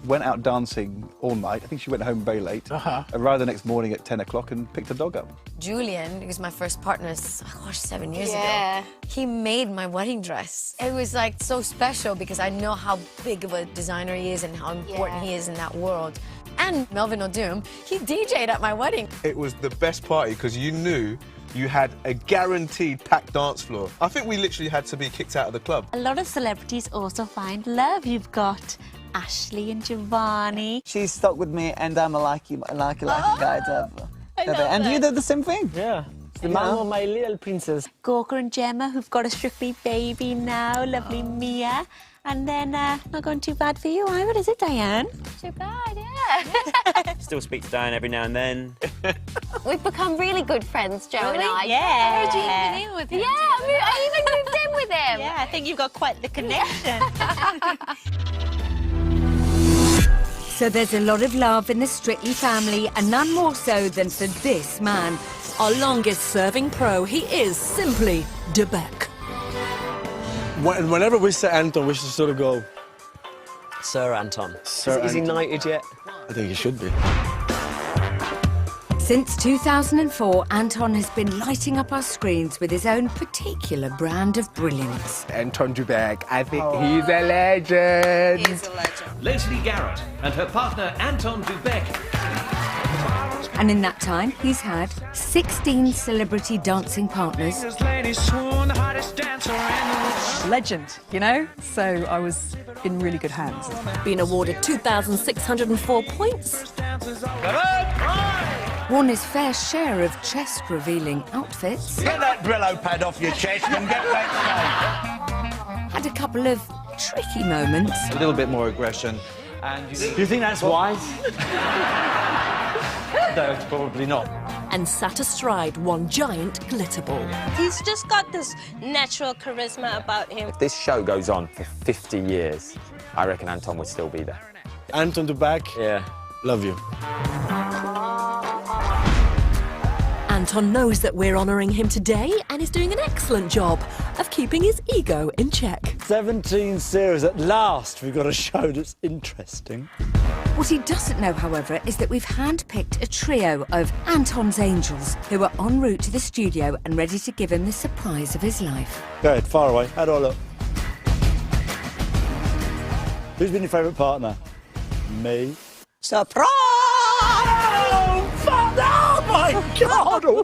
went out dancing all night. I think she went home very late. Arrived the next morning at 10 o'clock and picked the dog up. Julian, who's my first partner, 7 years Yeah. ago, he made my wedding dress. It was like so special because I know how big of a designer he is and how important he is in that world. And Melvin O'Doom, he DJ'd at my wedding. It was the best party because you knew you had a guaranteed packed dance floor. I think we literally had to be kicked out of the club. A lot of celebrities also find love. You've got Ashley and Giovanni. She's stuck with me, and I'm a lucky guy to have. And you did the same thing. Yeah. The mom of my little princess. Gorka and Gemma, who've got a Strictly baby now, lovely Mia. And then, not going too bad for you either, is it, Diane? Too bad, yeah. Still speak to Diane every now and then. We've become really good friends, Joe and I. Yeah. Heard you even in with him. Yeah, I even moved in with him. Yeah, I think you've got quite the connection. So there's a lot of love in the Strictly family, and none more so than for this man. Our longest-serving pro, he is simply DeBeck. Whenever we say Anton, we should sort of go, Sir Anton. Sir Is he Anton. knighted yet? I think he should be. Since 2004, Anton has been lighting up our screens with his own particular brand of brilliance. Anton DeBeck, I think he's a legend. He's a legend. Leslie Garrett and her partner Anton DeBeck. And in that time, he's had 16 celebrity dancing partners, Legend, you know? So I was in really good hands. Been awarded 2,604 points. worn his fair share of chest-revealing outfits, Get that Brillo pad off your chest and get backstage. had a couple of tricky moments, A little bit more aggression. And Do you think that's wise? No, probably not. And sat astride one giant glitter ball. He's just got this natural charisma about him. If this show goes on for 50 years, I reckon Anton would still be there. Anton DeBeck. Yeah. Love you. Anton knows that we're honouring him today and is doing an excellent job of keeping his ego in check. 17 series, at last we've got a show that's interesting. What he doesn't know, however, is that we've handpicked a trio of Anton's angels who are en route to the studio and ready to give him the surprise of his life. Go ahead, far away. How do I look? Who's been your favourite partner? Me. Surprise! Oh, fuck! Oh, my God! Oh,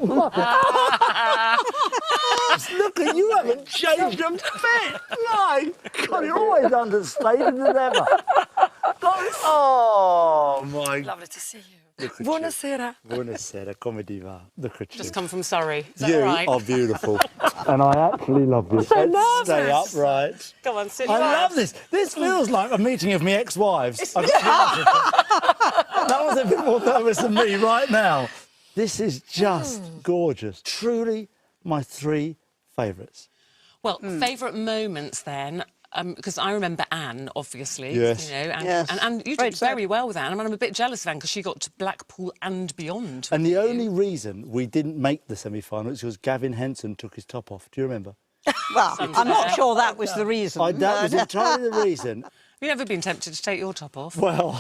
look at you, haven't changed a bit. My God, you're always understated as ever. Oh, my God. Lovely to see you. Buonasera. Buonasera, come diva. Look at you. Just come from Surrey. Is that You all right? are beautiful. And I actually love you. so Let's stay nervous. upright. Come on, sit I down. love this. This feels like a meeting of me ex-wives. That was a bit more nervous than me right now. This is just gorgeous. Truly my 3 favourites. Well, favourite moments then, because I remember Anne, obviously. Yes. You know, and, Yes. and you did very well with Anne. I mean, I'm a bit jealous of Anne because she got to Blackpool and beyond. And the only reason we didn't make the semi-final is because Gavin Henson took his top off. Do you remember? Well, I'm not sure that was the reason. That was entirely the reason. Have you ever been tempted to take your top off? Well,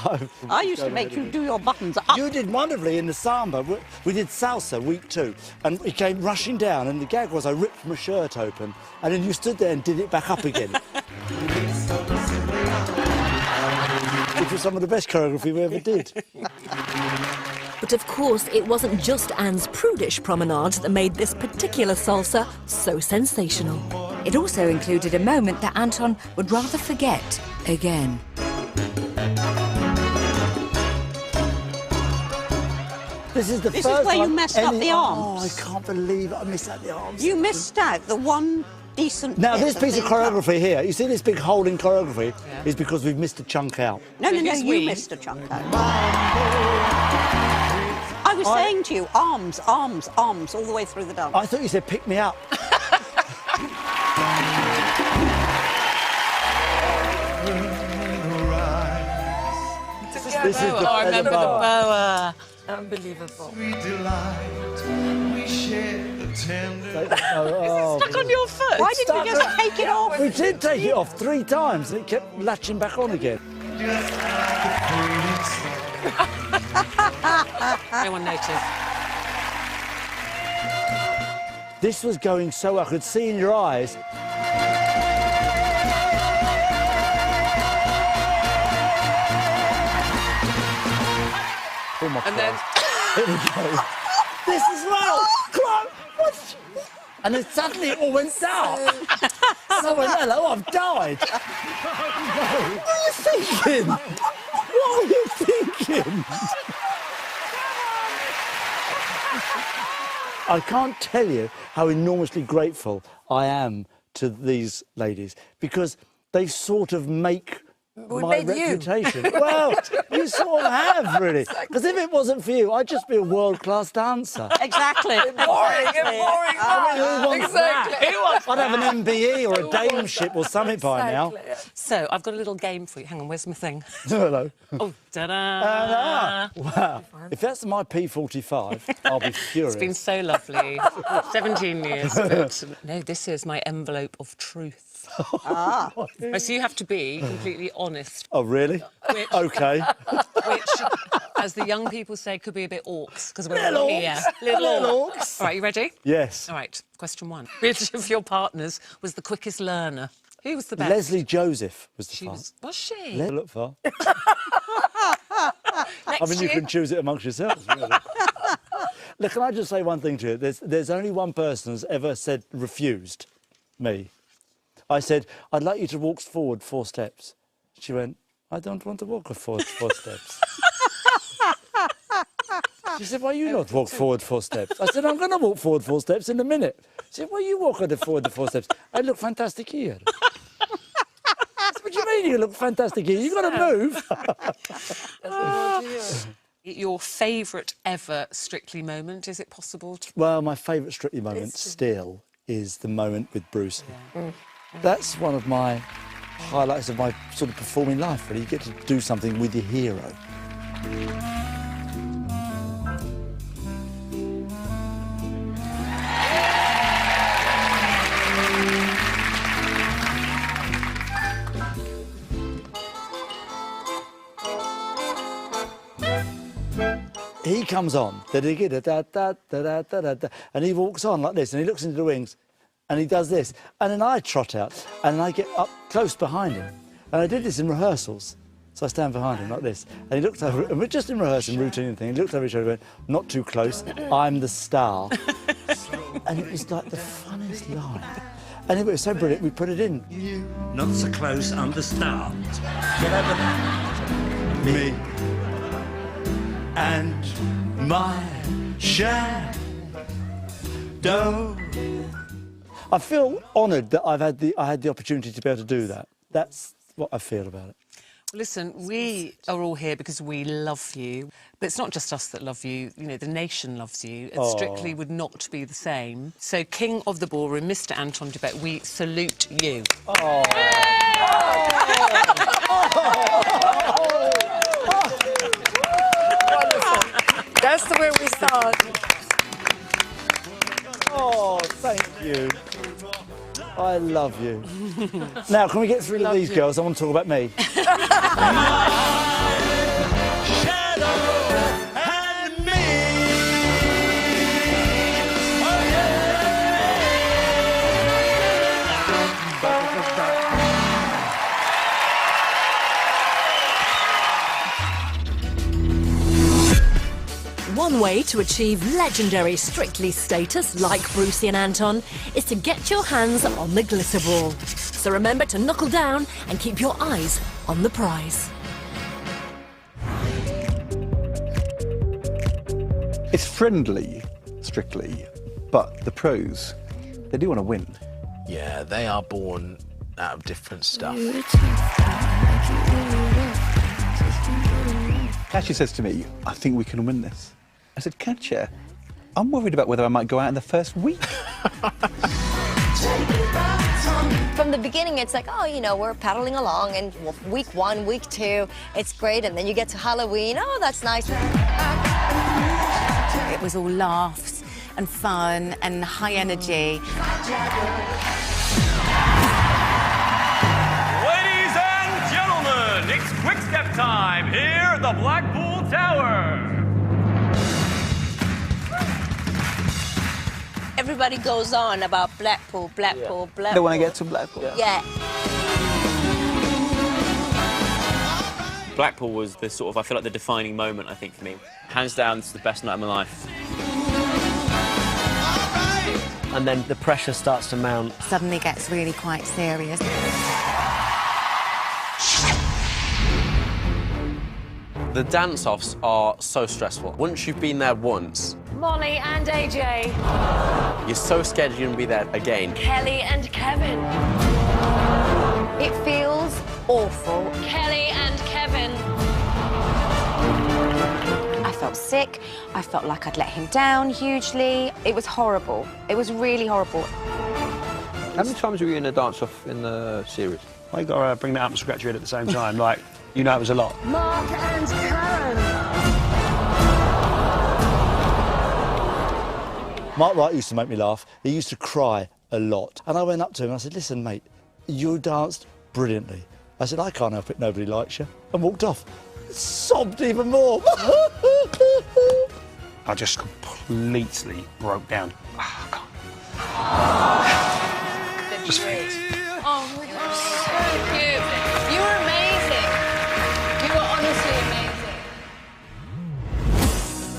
I used to make you do your buttons up. You did wonderfully in the samba. We did salsa week 2, and he came rushing down, and the gag was I ripped my shirt open, and then you stood there and did it back up again. Which was some of the best choreography we ever did. But of course, it wasn't just Anne's prudish promenade that made this particular salsa so sensational. It also included a moment that Anton would rather forget again. This is the This first is where you time messed up the arms. Oh, I can't believe I missed out the arms. You missed out the one decent Now, bit this piece of the entire- choreography here, you see this big hole in choreography, is because we've missed a chunk out. No, you missed a chunk out. I was saying to you, arms, arms, arms, all the way through the dance. I thought you said pick me up. This is the I remember the boa. Unbelievable. Stuck on your foot. Why didn't you just take it off? We did take it off 3 times and it kept latching back on again. No one noticed. This was going so well, I could see in your eyes. Oh my And then- Here we go. This as well. Come on. And then suddenly it all went dark. And I went, hello, I've died. What are you thinking? What are you thinking? I can't tell you how enormously grateful I am to these ladies because they sort of make We my made you. reputation. Well, you sort of have, really. Because if it wasn't for you, I'd just be a world-class dancer. Exactly. Boring. Who wants that? I'd have an MBE or a dameship or something by now. So, I've got a little game for you. Hang on, where's my thing? Hello. Oh, ta-da! Wow. If that's my P45, I'll be furious. It's been so lovely. 17 years. But no, this is my envelope of truth. Ah. So you have to be completely honest. Oh, really? Which- OK. Which, as the young people say, could be a bit orcs, because we're Little all here. orcs. Little orcs. All right, you ready? Yes. All right, question 1. Which of your partners was the quickest learner? Who was the best? Leslie Joseph was the She fast. was she? Look far. Next I mean, you year- can choose it amongst yourselves, really. Look, can I just say one thing to you? There's only one person who's ever said refused, me. I said, I'd like you to walk forward 4 steps. She went, I don't want to walk 4 steps. She said, why you not walk forward 4 steps? I said, I'm going to walk forward 4 steps in a minute. She said, why you walk forward the 4 steps? I look fantastic here. I said, what do you mean you look fantastic here? You've got to move. Your favourite ever Strictly moment, is it possible to... Well, my favourite Strictly moment still is the moment with Bruce. That's one of my highlights of my sort of performing life, really. You get to do something with your hero. He comes on, and he walks on like this, and he looks into the wings, and he does this, and then I trot out, and I get up close behind him, And I did this in rehearsals. So I stand behind him like this. And he looked over, and we're just in rehearsing, routine thing. He looked over his shoulder and went, not too close, I'm the star. And it was like the funniest line. And it was so brilliant, we put it in. Not so close, I'm the star. Me and my shadow. I feel honoured that I had the opportunity to be able to do that. That's what I feel about it. Listen, we are all here because we love you. But it's not just us that love you. You know, the nation loves you. And Strictly would not be the same. So, King of the Ballroom, Mr. Anton du Beke, we salute you. That's the way we start. Oh, thank you. I love you. Now, can we get through these girls? I want to talk about me. One way to achieve legendary Strictly status like Brucey and Anton is to get your hands on the glitter ball. So remember to knuckle down and keep your eyes on the prize. It's friendly, Strictly, but the pros, they do want to win. Yeah, they are born out of different stuff. Katya says to me, I think we can win this. I said, Katya, I'm worried about whether I might go out in the first week. From the beginning, it's like, oh, you know, we're paddling along, and week 1, week 2, it's great, and then you get to Halloween, oh, that's nice. It was all laughs and fun and high energy. Ladies and gentlemen, it's quick step time here at the Blackpool Tower. Everybody goes on about Blackpool, Blackpool, Blackpool. They want to get to Blackpool. Yeah. Blackpool was the sort of, I feel like, the defining moment, I think, for me. Hands down, this is the best night of my life. And then the pressure starts to mount. Suddenly gets really quite serious. The dance-offs are so stressful. Once you've been there once, Molly and AJ. you're so scared you're gonna be there again. Kelly and Kevin. It feels awful. Kelly and Kevin. I felt sick. I felt like I'd let him down hugely. It was horrible. It was really horrible. How many times were you in a dance-off in the series? Why you got to bring that up and scratch your head at the same time? Like, you know it was a lot. Mark and Karen. Mark Wright used to make me laugh. He used to cry a lot. And I went up to him and I said, listen, mate, you danced brilliantly. I said, I can't help it, nobody likes you. And walked off. Sobbed even more. I just completely broke down. I can't. Just Oh my gosh, so cute. You were amazing. You were honestly amazing.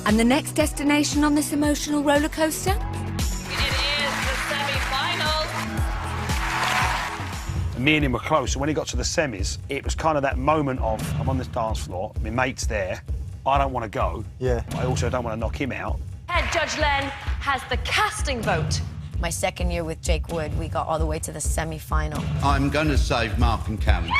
And the next destination on this emotional roller coaster? It is the semi-finals. Me and him were close, so when he got to the semis, it was kind of that moment of, I'm on this dance floor, my mate's there, I don't want to go. Yeah. I also don't want to knock him out. Head Judge Len has the casting vote. My second year with Jake Wood, we got all the way to the semi-final. I'm going to save Mark and Karen.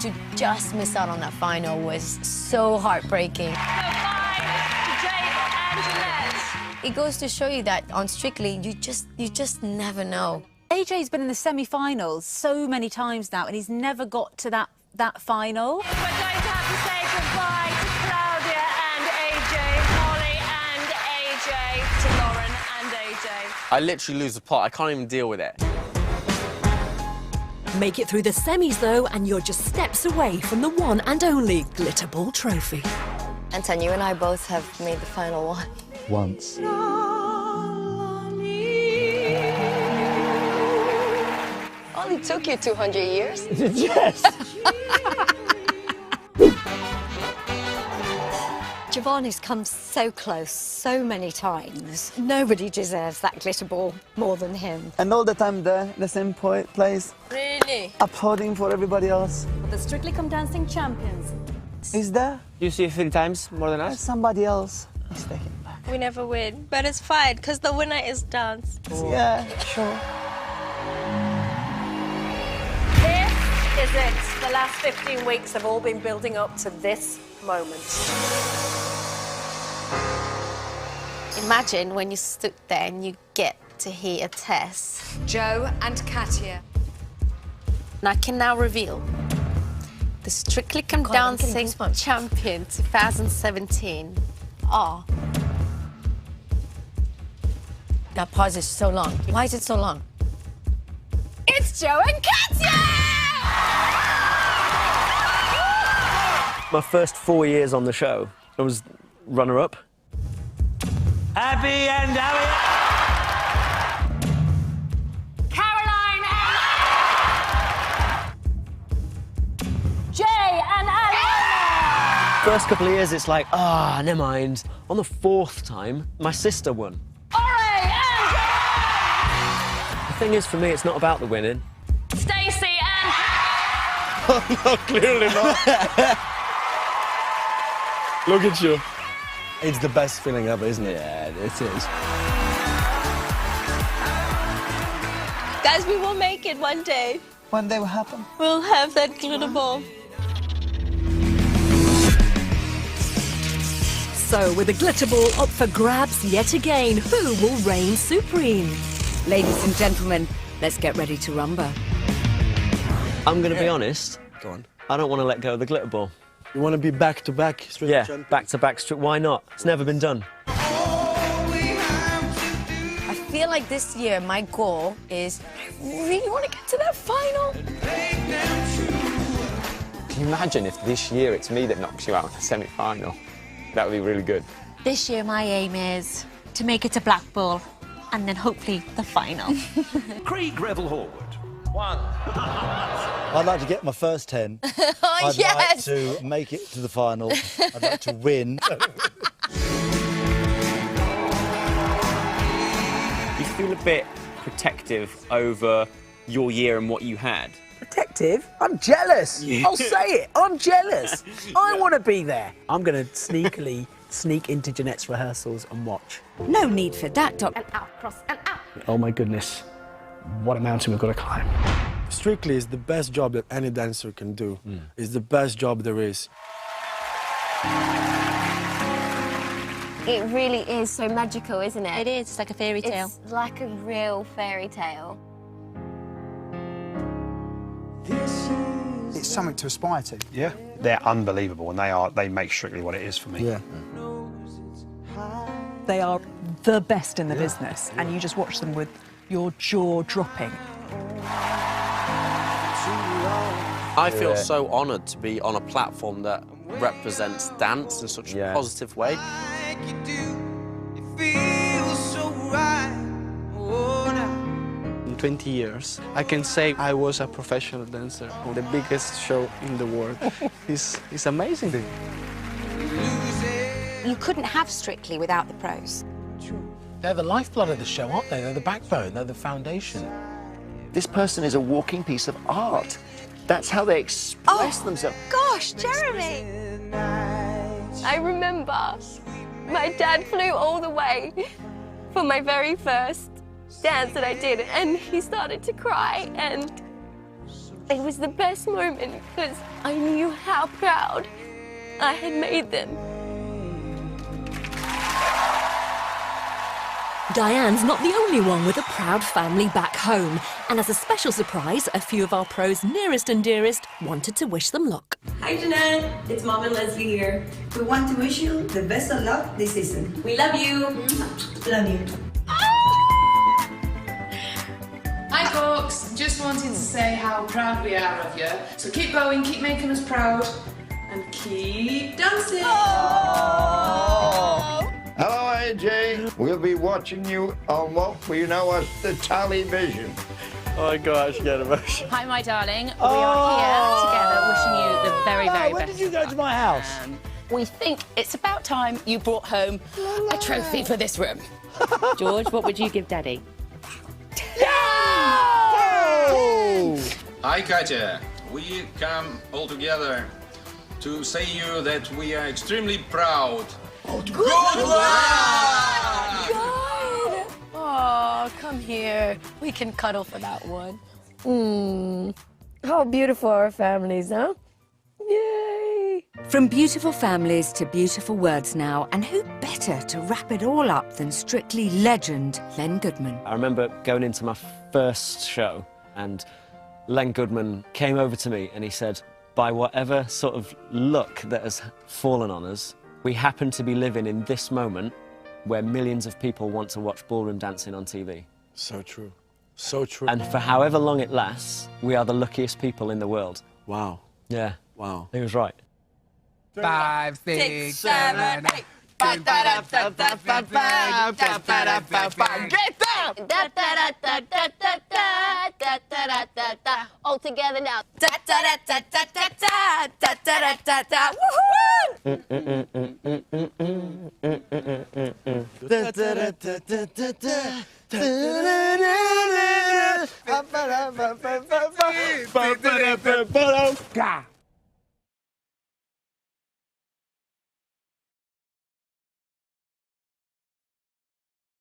To just miss out on that final was so heartbreaking. It goes to show you that on Strictly, you just never know. AJ's been in the semi-finals so many times now, and he's never got to that final. We're going to have to say goodbye to Claudia and AJ, Molly and AJ, to Lauren and AJ. I literally lose the plot. I can't even deal with it. Make it through the semis, though, and you're just steps away from the one and only Glitter Ball trophy. Anton, you and I both have made the final one. Once. only took you 200 years. Yes. Giovanni's come so close so many times. Nobody deserves that glitter ball more than him. And all the time there, the same place. Really? Applauding for everybody else. The Strictly Come Dancing champions. Is there? You see it 3 times more than us? Somebody else is taking it back. We never win, but it's fine, because the winner is dance. Yeah, sure. This is it. The last 15 weeks have all been building up to this moment. Imagine when you stood there and you get to hear Tess. Joe and Katya. And I can now reveal the Strictly Come Dancing champion 2017 are... That pause is so long. Why is it so long? It's Joe and Katya! My first 4 years on the show, I was runner-up. Abby and Elliot. Caroline and... Jay and Alana! First couple of years, it's like, never mind. On the 4th time, my sister won. Ori and... The thing is, for me, it's not about the winning. Stacey and... Oh, no, clearly not. Look at you. It's the best feeling ever, isn't it? Yeah, it is. Guys, we will make it one day. One day will happen. We'll have that glitter ball. So, with the glitter ball up for grabs yet again, who will reign supreme? Ladies and gentlemen, let's get ready to rumba. I'm going to be honest. Go on. I don't want to let go of the glitter ball. You want to be back-to-back Strictly champion? Back-to-back. Why not? It's never been done. I feel like this year my goal is I really want to get to that final. Can you imagine if this year it's me that knocks you out in the semi-final? That would be really good. This year my aim is to make it to Blackpool and then hopefully the final. Craig Revel Horwood. 1. I'd like to get my first 10. Oh, I'd yes! like to make it to the final. I'd like to win. You feel a bit protective over your year and what you had. Protective? I'm jealous. I'll say it. I'm jealous. I want to be there. I'm going to sneakily sneak into Jeanette's rehearsals and watch. No need for that, Doc. And out, cross, and out. Oh my goodness. What a mountain we've got to climb. Strictly is the best job that any dancer can do. It's the best job there is. It really is so magical, isn't it? It is. It's like a fairy tale. It's like a real fairy tale. It's something to aspire to. Yeah, they're unbelievable, and they make Strictly what it is for me. Yeah. They are the best in the business, and you just watch them with your jaw dropping. I feel so honoured to be on a platform that represents dance in such a positive way. In 20 years, I can say I was a professional dancer on the biggest show in the world. It's amazing. You couldn't have Strictly without the pros. They're the lifeblood of the show, aren't they? They're the backbone, they're the foundation. This person is a walking piece of art. That's how they express themselves. Gosh, Jeremy! I remember my dad flew all the way for my very first dance that I did, and he started to cry, and it was the best moment because I knew how proud I had made them. Diane's not the only one with a proud family back home. And as a special surprise, a few of our pros' nearest and dearest wanted to wish them luck. Hi, Jeanette. It's Mom and Leslie here. We want to wish you the best of luck this season. We love you. Love you. Hi, folks. Just wanted to say how proud we are of you. So keep going, keep making us proud, and keep dancing. Hello, AJ. We'll be watching you on what we know as the television. Oh my God, I should get emotional. Hi, my darling. We are here together wishing you the very, very when best. did you go to my house? We think it's about time you brought home a trophy for this room. George, what would you give Daddy? Hi, Katja. We come all together to say you that we are extremely proud. Good! Oh, come here. We can cuddle for that one. How beautiful our families, huh? Yay! From beautiful families to beautiful words now, and who better to wrap it all up than Strictly legend Len Goodman? I remember going into my first show and Len Goodman came over to me and he said, by whatever sort of luck that has fallen on us, we happen to be living in this moment where millions of people want to watch ballroom dancing on TV. So true. So true. And for however long it lasts, we are the luckiest people in the world. Wow. Yeah. Wow. He was right. 5, 6, 7, 8. Get down! All together now.